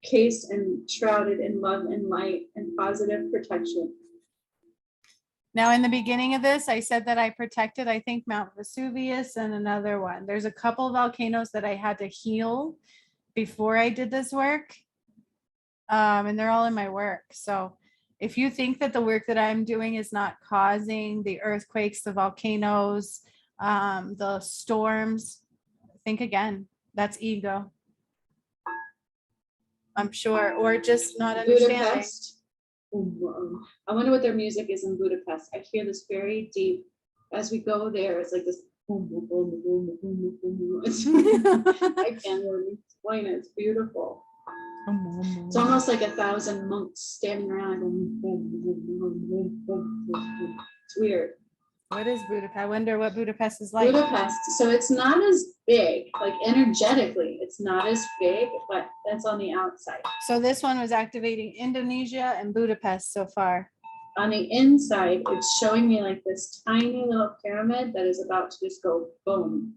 cased and shrouded in love and light and positive protection. Now, in the beginning of this, I said that I protected, I think, Mount Vesuvius and another one. There's a couple volcanoes that I had to heal before I did this work. And they're all in my work. So if you think that the work that I'm doing is not causing the earthquakes, the volcanoes, the storms, think again. That's ego. I'm sure, or just not understanding. Budapest. I wonder what their music is in Budapest. I hear this very deep. As we go there, it's like this. Boom, boom, boom, boom, boom, boom, boom. I can't really explain it. It's beautiful. It's almost like 1,000 monks standing around. Boom, boom, boom, boom, boom, boom, boom. It's weird. What is Budapest? I wonder what Budapest is like. Budapest. So it's not as big, like energetically, it's not as big, but that's on the outside. So this one was activating Indonesia and Budapest so far. On the inside, it's showing me like this tiny little pyramid that is about to just go boom.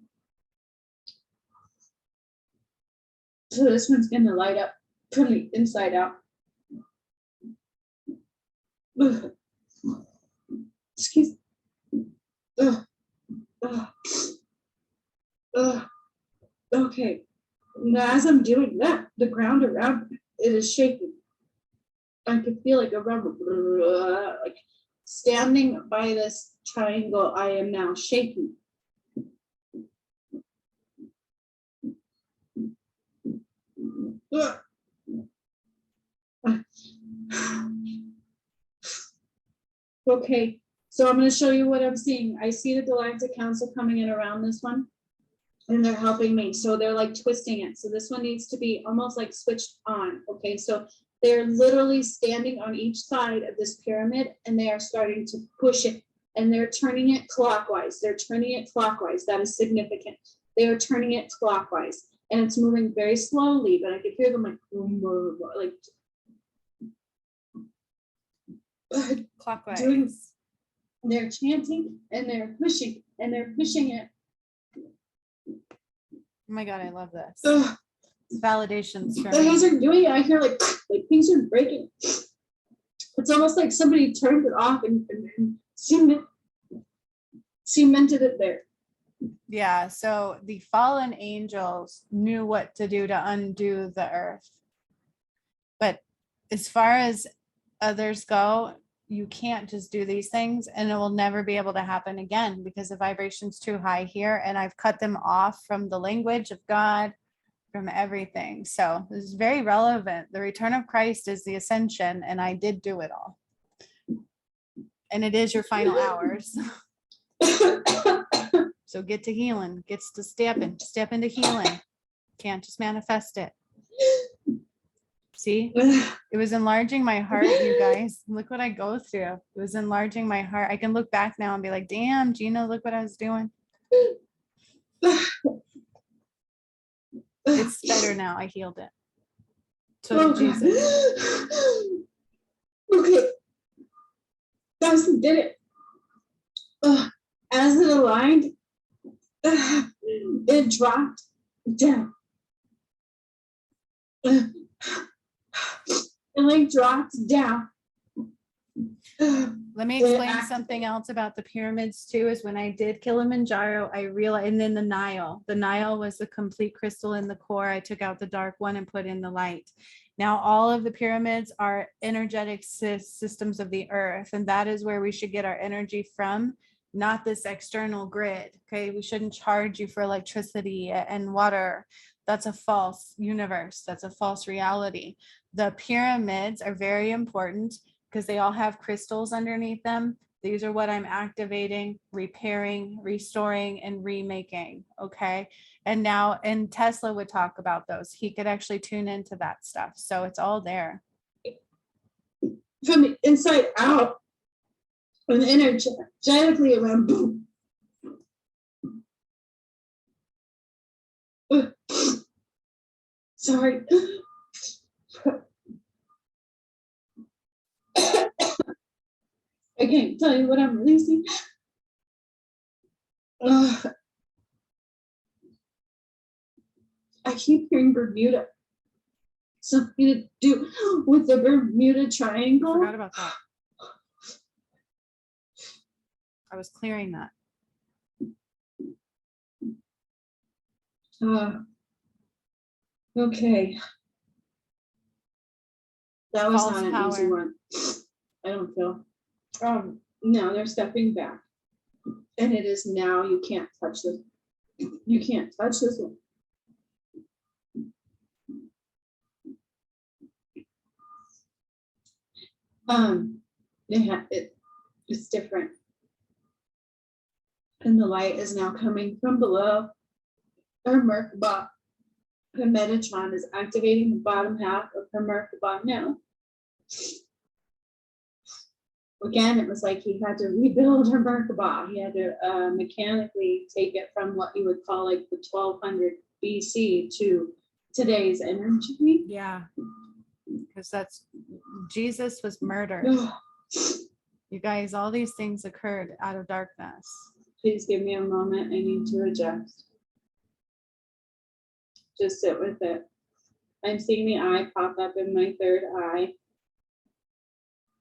So this one's gonna light up from the inside out. Ugh. Excuse me. Ugh. Ugh. Ugh. Okay. Now, as I'm doing that, the ground around it is shaking. I can feel like a rubber, like standing by this triangle. I am now shaking. Ugh. Okay, so I'm going to show you what I'm seeing. I see the Galactic Council coming in around this one, and they're helping me. So they're like twisting it. So this one needs to be almost like switched on. Okay, so they're literally standing on each side of this pyramid, and they are starting to push it, and they're turning it clockwise. They're turning it clockwise. That is significant. They are turning it clockwise, and it's moving very slowly, but I could hear them like, boom, boom, boom, like Clockwise. doing, they're chanting and they're pushing it. Oh my God, I love this. Ugh. It's validations for The hands me. are doing it. I hear like things are breaking. It's almost like somebody turned it off and cemented it there. Yeah, so the fallen angels knew what to do to undo the earth. But as far as others go, you can't just do these things, and it will never be able to happen again because the vibration's too high here, and I've cut them off from the language of God, from everything. So this is very relevant. The return of Christ is the ascension, and I did do it all. And it is your final hours. So get to healing, gets to step into healing. Can't just manifest it. See, it was enlarging my heart, you guys. Look what I go through. It was enlarging my heart. I can look back now and be like, damn, Gina, look what I was doing. It's better now. I healed it. So did Jesus. Okay. Guys, we did it. As it aligned, it dropped down. It like dropped down Let me explain something else about the pyramids too, is when I did Kilimanjaro, I realized, and then the Nile was the complete crystal in the core. I took out the dark one and put in the light. Now, all of the pyramids are energetic systems of the earth, and that is where we should get our energy from, not this external grid. Okay. We shouldn't charge you for electricity and water. That's a false universe. That's a false reality. The pyramids are very important because they all have crystals underneath them. These are what I'm activating, repairing, restoring, and remaking. Okay. And now, and Tesla would talk about those. He could actually tune into that stuff. So it's all there. From the inside out, and energetically around. Boom. Sorry. I can't tell you what I'm releasing. I keep hearing Bermuda. Something to do with the Bermuda I Triangle. forgot about that. I was clearing that. Okay. That was False not an easy power. one. I don't feel. No, they're stepping back. And it is now, you can't touch this. You can't touch this one. It's different. And the light is now coming from below. Her Merkaba. Her Metatron is activating the bottom half of her Merkaba now. Again, it was like he had to rebuild her Merkaba. He had to mechanically take it from what you would call like the 1200 BC to today's energy. Yeah. Because that's, Jesus was murdered. You guys, all these things occurred out of darkness. Please give me a moment. I need to adjust. Just sit with it. I'm seeing the eye pop up in my third eye.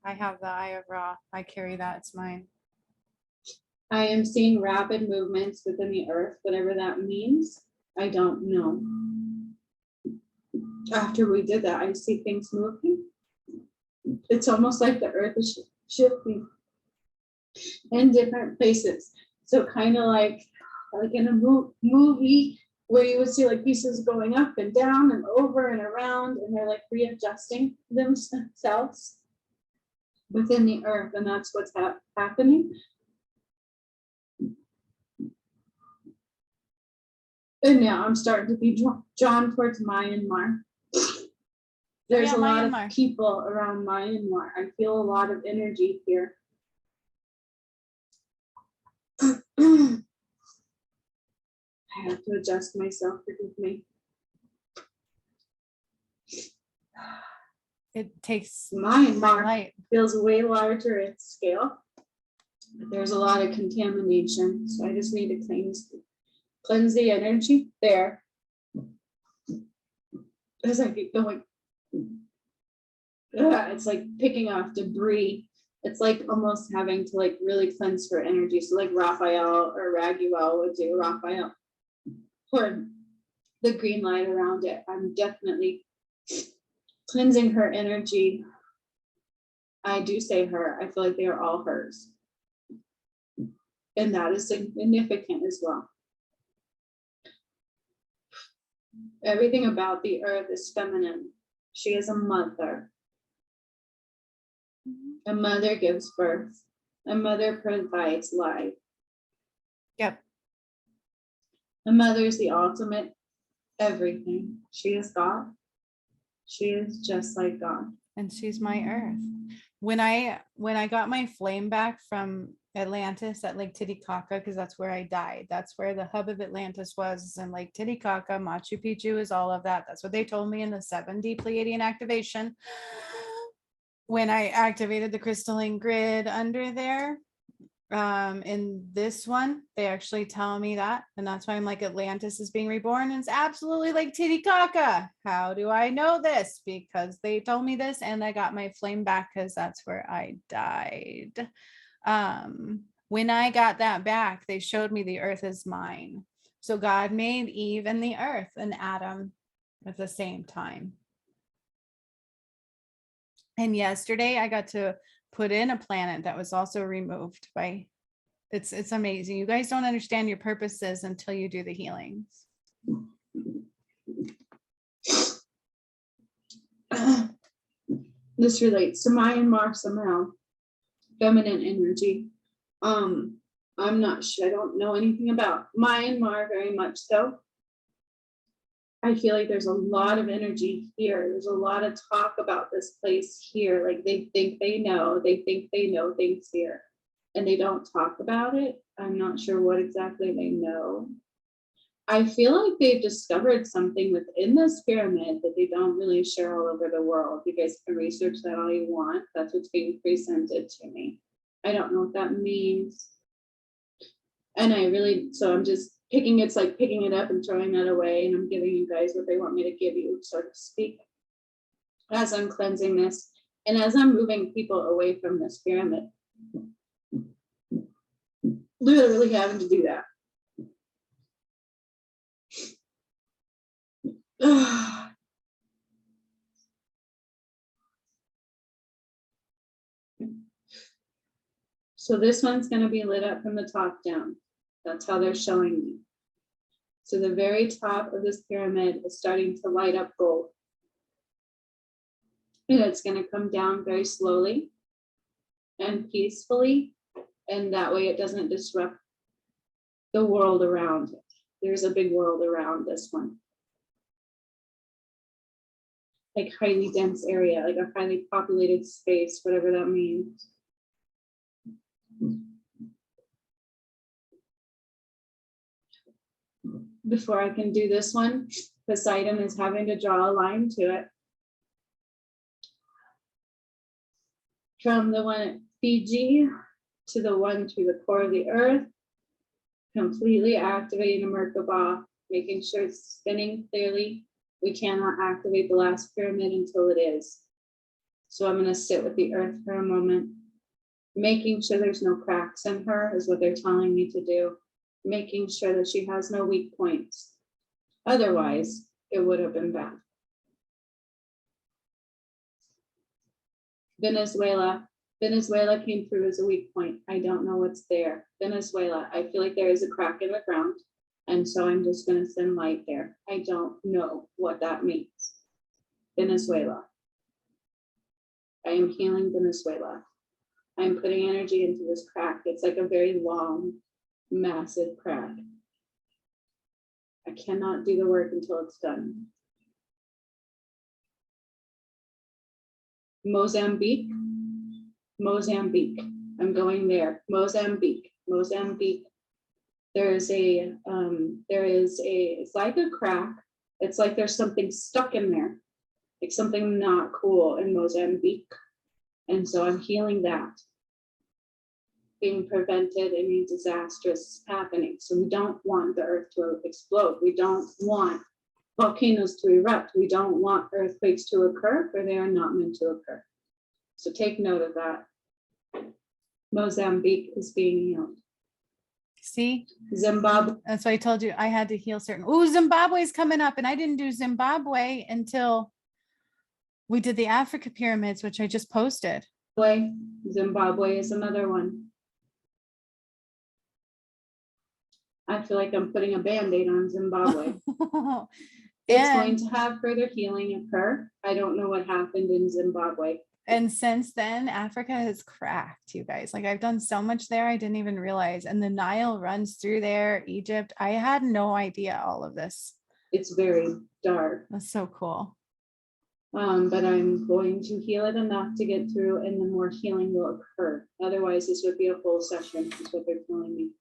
I have the eye of Ra. I carry that. It's mine. I am seeing rapid movements within the earth, whatever that means. I don't know. After we did that, I see things moving. It's almost like the earth is shifting in different places. So kind of like in a movie where you would see like pieces going up and down and over and around, and they're like readjusting themselves within the earth, and that's what's happening. And now I'm starting to be drawn towards Myanmar. There's a lot of people around Myanmar. I feel a lot of energy here. I have to adjust myself, forgive me. It takes Myanmar light. feels way larger in scale. But there's a lot of contamination, so I just need to cleanse the energy there. As I keep going, it's like picking off debris. It's like almost having to like really cleanse for energy. So like Raphael or Raguel would do. Raphael pour the green light around it. I'm definitely cleansing her energy. I do say her. I feel like they are all hers. And that is significant as well. Everything about the earth is feminine. She is a mother. A mother gives birth. A mother provides life. Yep. A mother is the ultimate everything. She is God. She is just like God. And she's my earth. When I got my flame back from Atlantis at Lake Titicaca, because that's where I died. That's where the hub of Atlantis was, in Lake Titicaca. Machu Picchu is all of that. That's what they told me in the 7D Pleiadian activation. When I activated the crystalline grid under there, In this one, they actually tell me that, and that's why I'm like, Atlantis is being reborn, and it's absolutely like Titicaca. How do I know this? Because they told me this, and I got my flame back because that's where I died. When I got that back, they showed me the earth is mine. So God made Eve and the earth and Adam at the same time. And yesterday I got to put in a planet that was also removed by, it's amazing. You guys don't understand your purposes until you do the healings. This relates to Myanmar somehow. Feminine energy. I'm not sure. I don't know anything about Myanmar very much though. I feel like there's a lot of energy here. There's a lot of talk about this place here. Like they think they know things here and they don't talk about it. I'm not sure what exactly they know. I feel like they've discovered something within this pyramid that they don't really share all over the world. You guys can research that all you want. That's what's being presented to me. I don't know what that means. And so I'm just picking it up and throwing that away. And I'm giving you guys what they want me to give you, so to speak, as I'm cleansing this. And as I'm moving people away from this pyramid, literally having to do that. So this one's going to be lit up from the top down. That's how they're showing me. So the very top of this pyramid is starting to light up gold. And it's going to come down very slowly and peacefully. And that way it doesn't disrupt the world around it. There's a big world around this one. Like highly dense area, like a highly populated space, whatever that means. Before I can do this one, Poseidon is having to draw a line to it. From the one at Fiji to the one to the core of the earth, completely activating the Merkaba, making sure it's spinning clearly. We cannot activate the last pyramid until it is. So I'm going to sit with the earth for a moment, making sure there's no cracks in her is what they're telling me to do. Making sure that she has no weak points. Otherwise, it would have been bad. Venezuela came through as a weak point. I don't know what's there. Venezuela, I feel like there is a crack in the ground. And so I'm just going to send light there. I don't know what that means. Venezuela. I am healing Venezuela. I'm putting energy into this crack. It's like a very long, massive crack. I cannot do the work until it's done. Mozambique. I'm going there. Mozambique. There is it's like a crack. It's like there's something stuck in there, like something not cool in Mozambique. And so I'm healing that. Being prevented any disastrous happening. So we don't want the earth to explode. We don't want volcanoes to erupt. We don't want earthquakes to occur, for they are not meant to occur. So take note of that. Mozambique is being healed. See, Zimbabwe. that's why I told you I had to heal certain. Oh, Zimbabwe's coming up, and I didn't do Zimbabwe until we did the Africa pyramids, which I just posted. Zimbabwe is another one. I feel like I'm putting a Band-Aid on Zimbabwe. It's going to have further healing occur. I don't know what happened in Zimbabwe. And since then, Africa has cracked, you guys. Like I've done so much there, I didn't even realize. And the Nile runs through there, Egypt. I had no idea all of this. It's very dark. That's so cool. But I'm going to heal it enough to get through, and then more healing will occur. Otherwise, this would be a full session, is what they're telling me.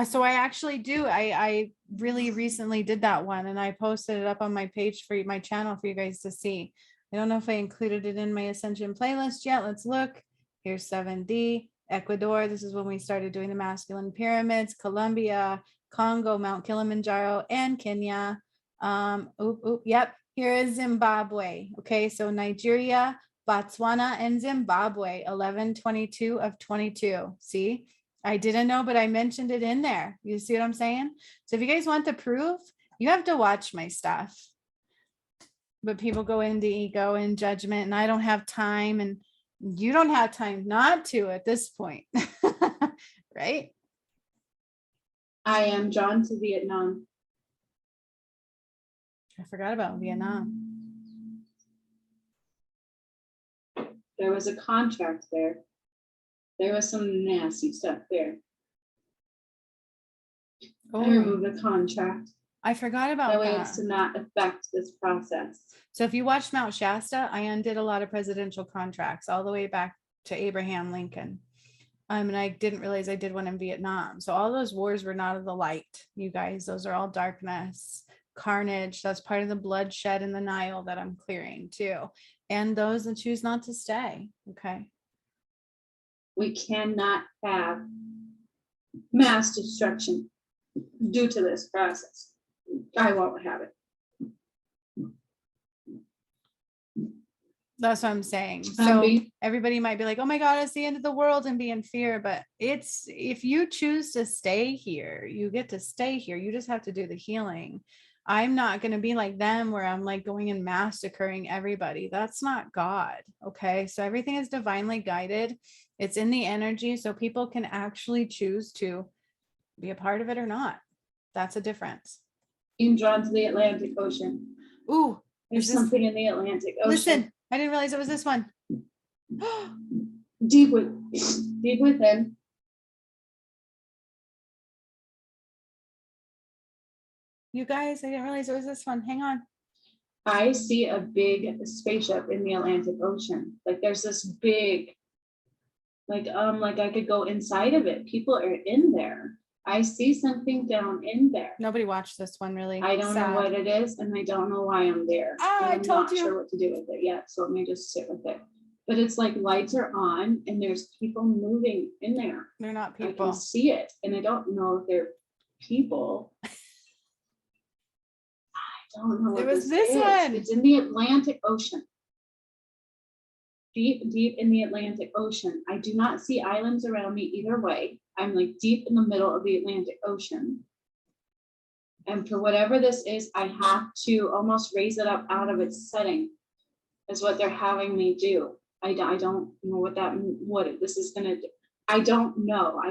So I actually do. I really recently did that one, and I posted it up on my page for my channel for you guys to see. I don't know if I included it in my Ascension playlist yet. Let's look. Here's 7D. Ecuador, this is when we started doing the masculine pyramids, Colombia, Congo, Mount Kilimanjaro, and Kenya. Yep, here is Zimbabwe. Okay, so Nigeria, Botswana, and Zimbabwe, 11/22 of 22. See, I didn't know, but I mentioned it in there. You see what I'm saying? So if you guys want the proof, you have to watch my stuff. But people go into ego and judgment, and I don't have time, and you don't have time not to at this point. Right? I am drawn to Vietnam. I forgot about Vietnam. There was a contract there. There was some nasty stuff there. I removed the contract. I forgot about That way that. it's to not affect this process. So if you watch Mount Shasta, I undid a lot of presidential contracts all the way back to Abraham Lincoln. And I didn't realize I did one in Vietnam. So all those wars were not of the light, you guys. Those are all darkness, carnage. That's part of the bloodshed in the Nile that I'm clearing too. And those that choose not to stay. Okay. We cannot have mass destruction due to this process. I won't have it. That's what I'm saying. I'm So being- everybody might be like, oh my God, it's the end of the world and be in fear. But it's, if you choose to stay here, you get to stay here. You just have to do the healing. I'm not going to be like them where I'm like going and massacring everybody. That's not God. Okay. So everything is divinely guided. It's in the energy. So people can actually choose to be a part of it or not. That's a difference. Being drawn to the Atlantic Ocean. Ooh, There's is this- something in the Atlantic Ocean. listen, I didn't realize it was this one. Deep within. You guys, I didn't realize it was this one. Hang on. I see a big spaceship in the Atlantic Ocean. Like there's this big, like I could go inside of it. People are in there. I see something down in there. Nobody watched this one really. I don't know Sad. what it is, and I don't know why I'm there. Ah, and I I'm told not you. sure what to do with it yet, so let me just sit with it. But it's like lights are on, and there's people moving in there. They're not I people. can see it, and I don't know if they're people. I don't know what It was this this is. one. It's in the Atlantic Ocean. Deep in the Atlantic Ocean. I do not see islands around me either way. I'm like deep in the middle of the Atlantic Ocean. And for whatever this is, I have to almost raise it up out of its setting, is what they're having me do. I don't know what this is gonna do. I don't know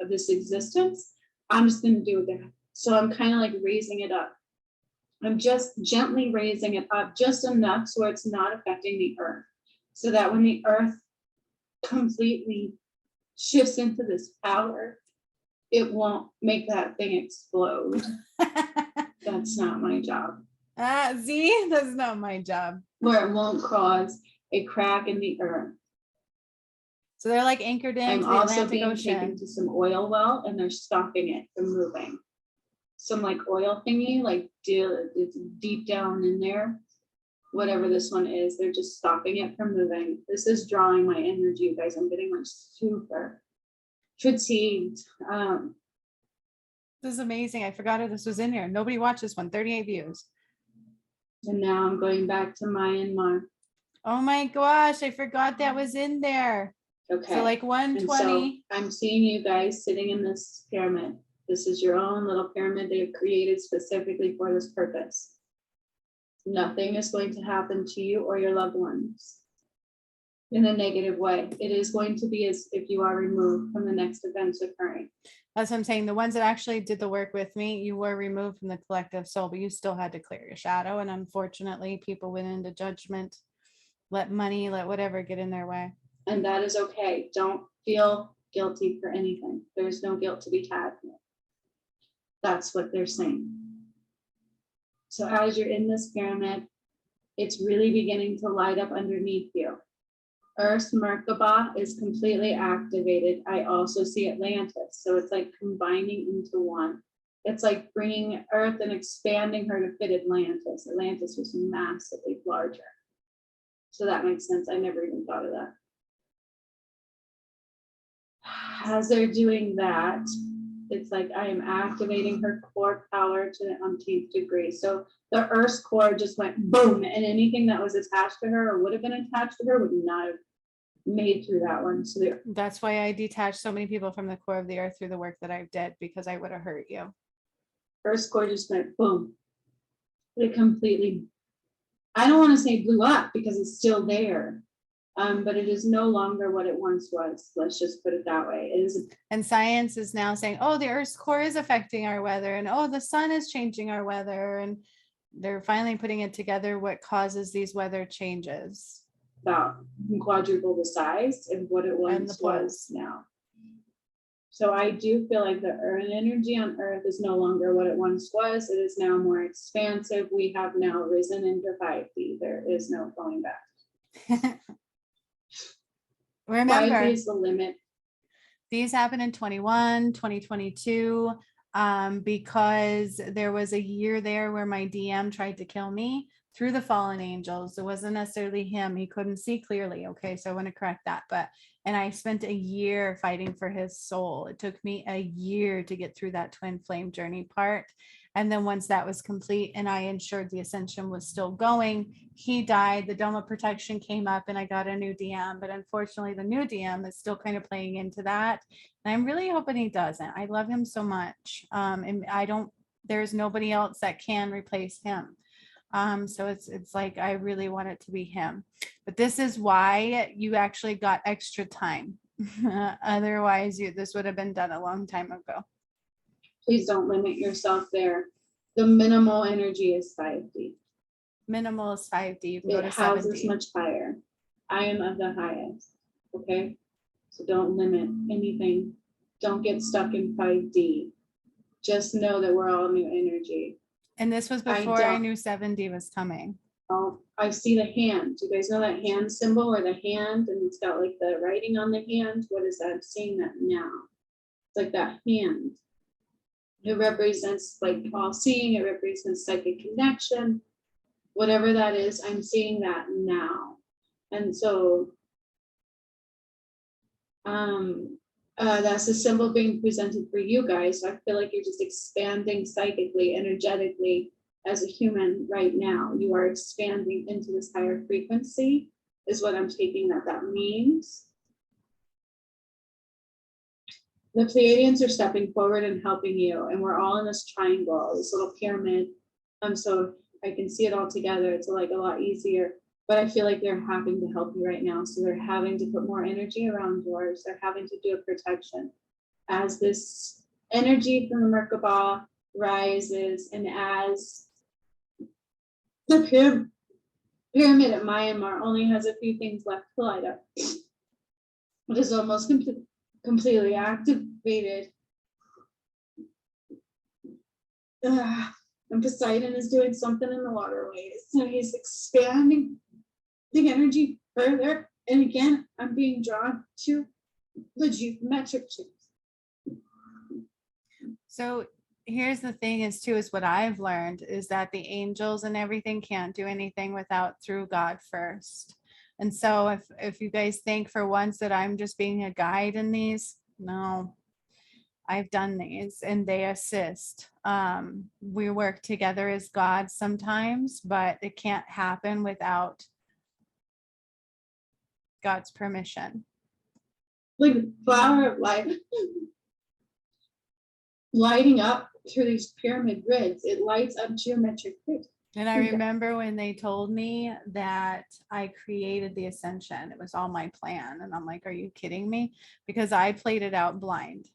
of this existence. I'm just gonna do it. So I'm kind of like raising it up. I'm just gently raising it up just enough so it's not affecting the earth. So that when the earth completely shifts into this power, it won't make that thing explode. That's not my job. See, that's not my job. Where it won't cause a crack in the earth. So they're like anchored I'm into the also Atlantic being Ocean. taken to some oil well, and they're stopping it from moving. Some like oil thingy, like it's deep down in there. Whatever this one is, they're just stopping it from moving. This is drawing my energy, you guys. I'm getting like super fatigued. This is amazing. I forgot this was in here. Nobody watched this one. 38 views. And now I'm going back to Myanmar. Oh my gosh, I forgot that was in there. Okay. So like And so 120. I'm seeing you guys sitting in this pyramid. This is your own little pyramid they've created specifically for this purpose. Nothing is going to happen to you or your loved ones in a negative way. It is going to be as if you are removed from the next events occurring. That's what I'm saying. The ones that actually did the work with me, you were removed from the collective soul, but you still had to clear your shadow. And unfortunately, people went into judgment, let money, let whatever get in their way. And that is okay. Don't feel guilty for anything. There's no guilt to be had. That's what they're saying. So as you're in this pyramid, it's really beginning to light up underneath you. Earth's Merkaba is completely activated. I also see Atlantis. So it's like combining into one. It's like bringing Earth and expanding her to fit Atlantis. Atlantis was massively larger. So that makes sense. I never even thought of that. as they're doing that, it's like I am activating her core power to the umpteenth degree. So the Earth's core just went boom, and anything that was attached to her or would have been attached to her would not have made through that one. So the That's why I detached so many people from the core of the earth through the work that I've did, because I would have hurt you. Earth's core just went boom. It completely, I don't want to say blew up because it's still there. But it is no longer what it once was. Let's just put it that way. It is. And science is now saying, oh, the Earth's core is affecting our weather, and oh, the sun is changing our weather. And they're finally putting it together what causes these weather changes. About quadruple the size of what it once was now. So I do feel like the earth energy on Earth is no longer what it once was. It is now more expansive. We have now risen into 5D. There is no going back. Remember, 5D is the limit. these happened in 21, 2022, because there was a year there where my DM tried to kill me through the fallen angels. It wasn't necessarily him. He couldn't see clearly. Okay, so I want to correct that. And I spent a year fighting for his soul. It took me a year to get through that twin flame journey part. And then once that was complete and I ensured the ascension was still going, he died. The dome of protection came up and I got a new DM. But unfortunately, the new DM is still kind of playing into that. And I'm really hoping he doesn't. I love him so much. And there's nobody else that can replace him. So it's like, I really want it to be him. But this is why you actually got extra time. Otherwise, this would have been done a long time ago. Please don't limit yourself there. The minimal energy is 5D. Minimal is 5D. You can go It to has 7D. this much higher. I am of the highest. Okay. So don't limit anything. Don't get stuck in 5D. Just know that we're all new energy. And this was before I knew 7D was coming. Oh, I see the hand. Do you guys know that hand symbol or the hand? And it's got like the writing on the hand. What is that? I'm seeing that now. It's like that hand. It represents like all seeing. It represents psychic connection. Whatever that is, I'm seeing that now. And so that's a symbol being presented for you guys. So I feel like you're just expanding psychically, energetically as a human right now. You are expanding into this higher frequency is what I'm taking that means. The Pleiadians are stepping forward and helping you, and we're all in this triangle, this little pyramid. So I can see it all together. It's like a lot easier, but I feel like they're having to help you right now. So they're having to put more energy around yours. They're having to do a protection as this energy from the Merkaba rises, and as the pyramid at Myanmar only has a few things left to light up. It is almost completely activated. And Poseidon is doing something in the waterways. So he's expanding the energy further. And again, I'm being drawn to the geometric shapes. So here's the thing is what I've learned is that the angels and everything can't do anything without through God first. And so if you guys think for once that I'm just being a guide in these, no, I've done these and they assist. We work together as God sometimes, but it can't happen without God's permission. Like flower of life lighting up through these pyramid grids. It lights up geometric grids. And I remember when they told me that I created the ascension, it was all my plan. And I'm like, are you kidding me? Because I played it out blind,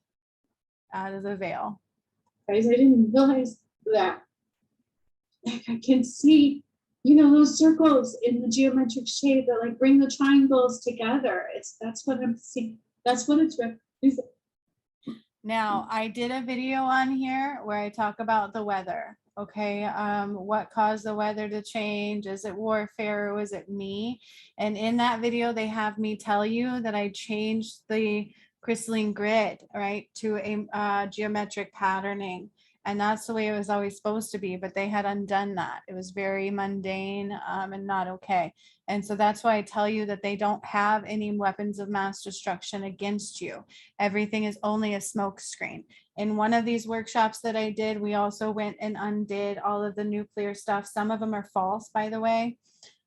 out of the veil. Guys, I didn't realize that. Like I can see, those circles in the geometric shape that like bring the triangles together. That's what I'm seeing. That's what it's representing. Now, I did a video on here where I talk about the weather. Okay, what caused the weather to change? Is it warfare or was it me? And in that video, they have me tell you that I changed the crystalline grid, right, to a geometric patterning. And that's the way it was always supposed to be, but they had undone that. It was very mundane and not okay. And so that's why I tell you that they don't have any weapons of mass destruction against you. Everything is only a smoke screen. In one of these workshops that I did, we also went and undid all of the nuclear stuff. Some of them are false, by the way.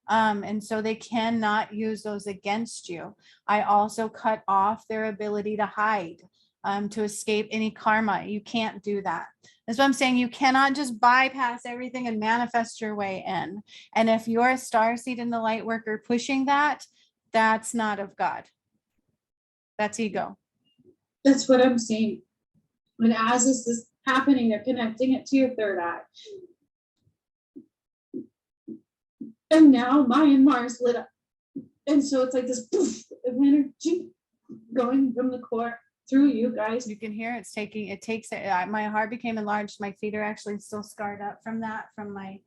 And so they cannot use those against you. I also cut off their ability to hide, to escape any karma. You can't do that. That's what I'm saying. You cannot just bypass everything and manifest your way in. And if you're a starseed in the light worker pushing that, that's not of God. That's ego. That's what I'm seeing. And as this is happening, they're connecting it to your third eye. And now Myanmar is lit up. And so it's like this poof of energy going from the core through you guys. You can hear it's taking, it takes it. My heart became enlarged. My feet are actually still scarred up from that, from my,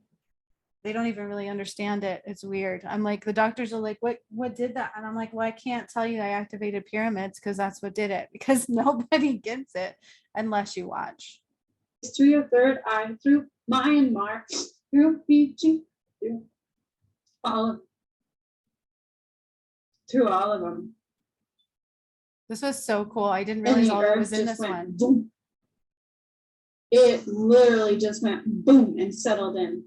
they don't even really understand it. It's weird. I'm like, the doctors are like, what did that? And I'm like, well, I can't tell you I activated pyramids because that's what did it, because nobody gets it unless you watch. It's through your third eye, through Myanmar, through Fiji, through through all of them. This was so cool. I didn't And realize the all that earth was in just this went one. boom. It literally just went boom and settled in.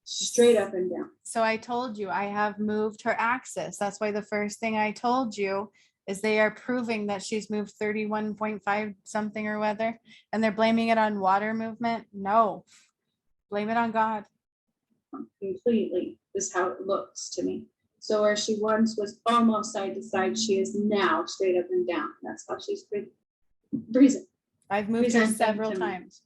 Straight up and down. So I told you I have moved her axis. That's why the first thing I told you is they are proving that she's moved 31.5 something or whether, and they're blaming it on water movement. No, blame it on God. Completely is how it looks to me. So where she once was almost side to side, she is now straight up and down. That's how she's breathing. I've moved her Present them several to me. times.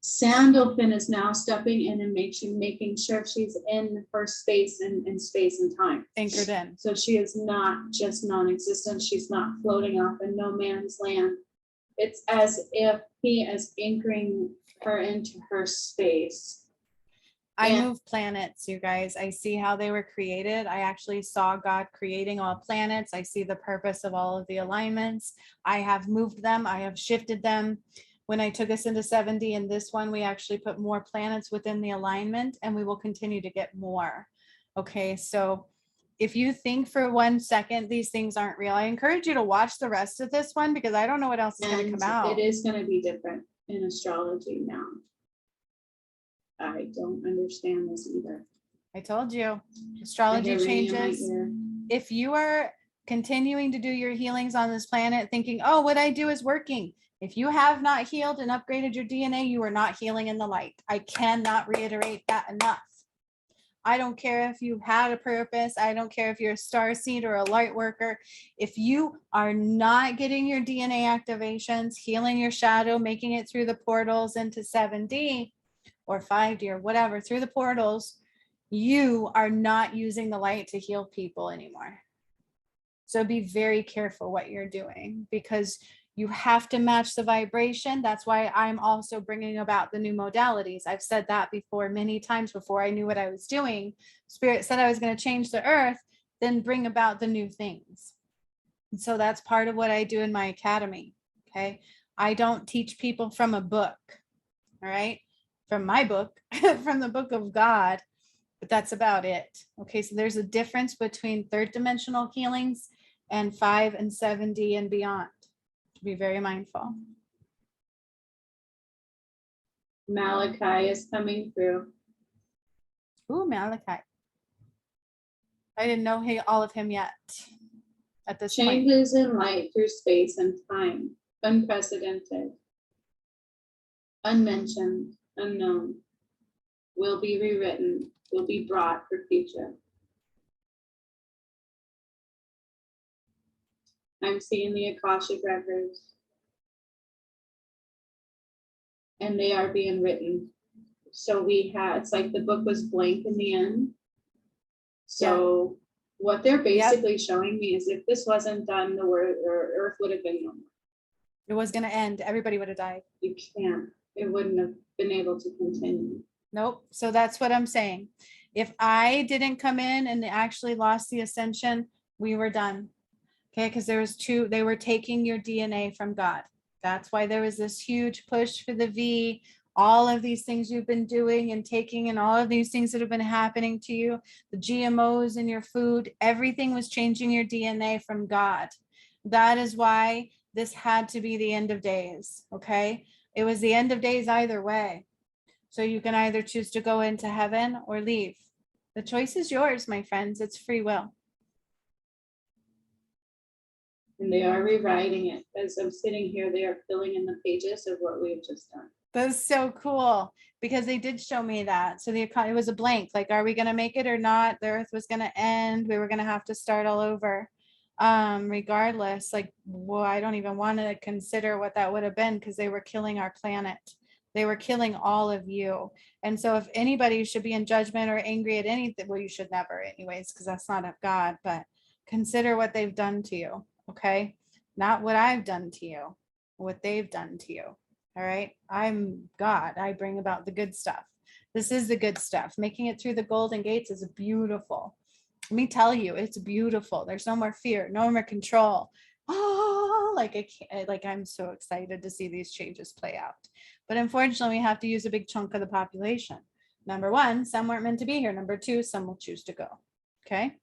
Sandalphon is now stepping in and making sure she's in her space and space and time. Anchored in. So she is not just non-existent. She's not floating off in no man's land. It's as if he is anchoring her into her space. I Yeah. move planets, you guys. I see how they were created. I actually saw God creating all planets. I see the purpose of all of the alignments. I have moved them. I have shifted them. When I took us into 70 and this one, we actually put more planets within the alignment, and we will continue to get more. Okay, so if you think for 1 second these things aren't real, I encourage you to watch the rest of this one, because I don't know what else is going to And come out. it is going to be different in astrology now. I don't understand this either. I told you, astrology I hear ringing in my changes. ear. If you are continuing to do your healings on this planet thinking, oh, what I do is working. If you have not healed and upgraded your DNA, you are not healing in the light. I cannot reiterate that enough. I don't care if you've had a purpose. I don't care if you're a starseed or a light worker. If you are not getting your DNA activations, healing your shadow, making it through the portals into 7D or 5D or whatever, through the portals, you are not using the light to heal people anymore. So be very careful what you're doing, because you have to match the vibration. That's why I'm also bringing about the new modalities. I've said that before many times before I knew what I was doing. Spirit said I was going to change the earth, then bring about the new things. And so that's part of what I do in my academy. Okay. I don't teach people from a book. All right. From my book, from the book of God, but that's about it. Okay. So there's a difference between third dimensional healings and 5 and 7D and beyond. Be very mindful. Malachi is coming through. Ooh, Malachi. I didn't know all of him yet at this point. Changes in light through space and time. Unprecedented. Unmentioned. Unknown. Will be rewritten. Will be brought for future. I'm seeing the Akashic records. And they are being written. So it's like the book was blank in the end. So what they're basically showing me is if this wasn't done, the earth would have been no more. It was going to end. Everybody would have died. You can't. It wouldn't have been able to continue. Nope. So that's what I'm saying. If I didn't come in and actually lost the ascension, we were done. Okay, because there was they were taking your DNA from God. That's why there was this huge push for the V, all of these things you've been doing and taking, and all of these things that have been happening to you, the GMOs in your food, everything was changing your DNA from God. That is why this had to be the end of days, okay? It was the end of days either way. So you can either choose to go into heaven or leave. The choice is yours, my friends. It's free will. And they are rewriting it. As I'm sitting here, they are filling in the pages of what we've just done. That's so cool because they did show me that. So it was a blank, like, are we going to make it or not? The earth was going to end. We were going to have to start all over. Regardless, like, well, I don't even want to consider what that would have been because they were killing our planet. They were killing all of you. And so if anybody should be in judgment or angry at anything, well, you should never anyways, because that's not of God, but consider what they've done to you. Okay. Not what I've done to you, what they've done to you. All right. I'm God. I bring about the good stuff. This is the good stuff. Making it through the golden gates is beautiful. Let me tell you, it's beautiful. There's no more fear, no more control. Oh, I'm so excited to see these changes play out. But unfortunately, we have to use a big chunk of the population. Number one, some weren't meant to be here. Number two, some will choose to go. Okay.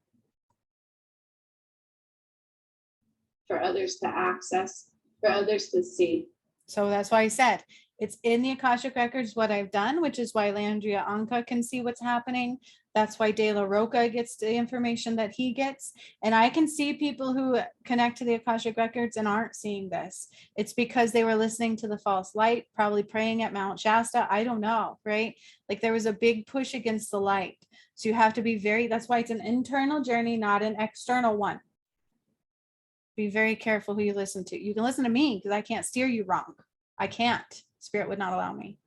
For others to access, for others to see. So that's why I said it's in the Akashic Records what I've done, which is why Landria Onkka can see what's happening. That's why De La Roca gets the information that he gets. And I can see people who connect to the Akashic Records and aren't seeing this. It's because they were listening to the false light, probably praying at Mt Shasta. I don't know, right? Like there was a big push against the light. So you have to be that's why it's an internal journey, not an external one. Be very careful who you listen to. You can listen to me because I can't steer you wrong. I can't. Spirit would not allow me.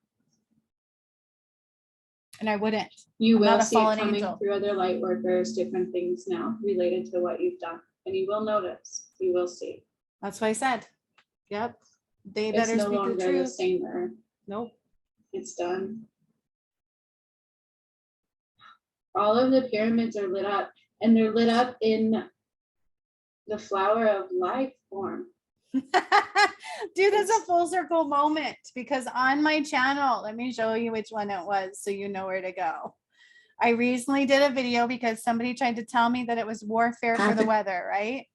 And I wouldn't. You I'm will not a see it fallen coming angel. through other light workers, different things now related to what you've done. And you will notice, you will see. That's what I said. Yep. They It's better no speak the longer the truth. same earth. Nope. It's done. All of the pyramids are lit up, and they're lit up in the flower of life form. Dude, it's a full circle moment because on my channel, let me show you which one it was so you know where to go. I recently did a video because somebody tried to tell me that it was warfare for the weather, right?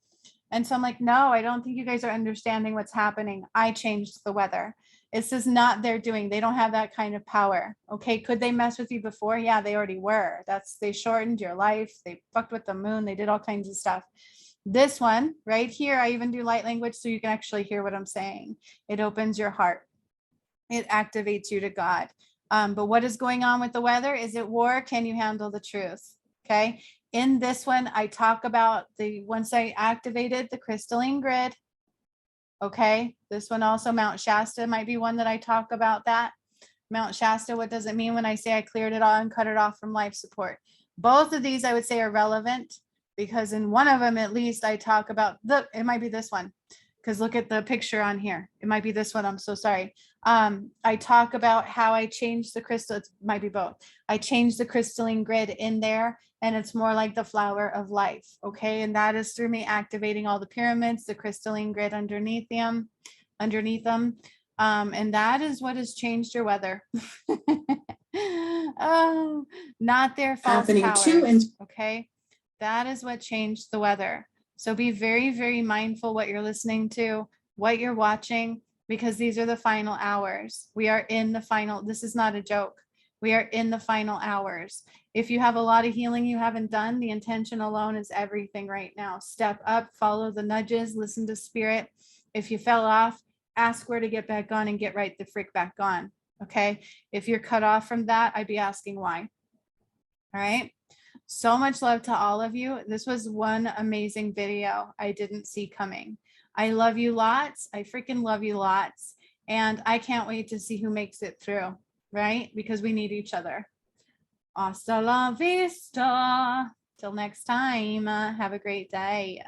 And so I'm like, no, I don't think you guys are understanding what's happening. I changed the weather. This is not their doing. They don't have that kind of power. Okay. Could they mess with you before? Yeah, they already were. They shortened your life. They fucked with the moon. They did all kinds of stuff. This one right here, I even do light language so you can actually hear what I'm saying. It opens your heart. It activates you to God. But what is going on with the weather? Is it war? Can you handle the truth? Okay. In this one, I talk about once I activated the crystalline grid. Okay. This one also, Mt Shasta might be one that I talk about that. Mt Shasta, what does it mean when I say I cleared it all and cut it off from life support? Both of these I would say are relevant because in one of them, at least I talk about it might be this one. Because look at the picture on here. It might be this one. I'm so sorry. I talk about how I changed the crystal. It might be both. I changed the crystalline grid in there and it's more like the flower of life. Okay. And that is through me activating all the pyramids, the crystalline grid underneath them. And that is what has changed your weather. Oh, not their false Happening powers. too, and okay. That is what changed the weather. So be very, very mindful what you're listening to, what you're watching, because these are the final hours. We are in the final. This is not a joke. We are in the final hours. If you have a lot of healing you haven't done, the intention alone is everything right now. Step up, follow the nudges, listen to spirit. If you fell off, ask where to get back on and get right the frick back on. Okay. If you're cut off from that, I'd be asking why. All right. So much love to all of you. This was one amazing video I didn't see coming. I love you lots. I freaking love you lots. And I can't wait to see who makes it through, right? Because we need each other. Hasta la vista. Till next time. Have a great day.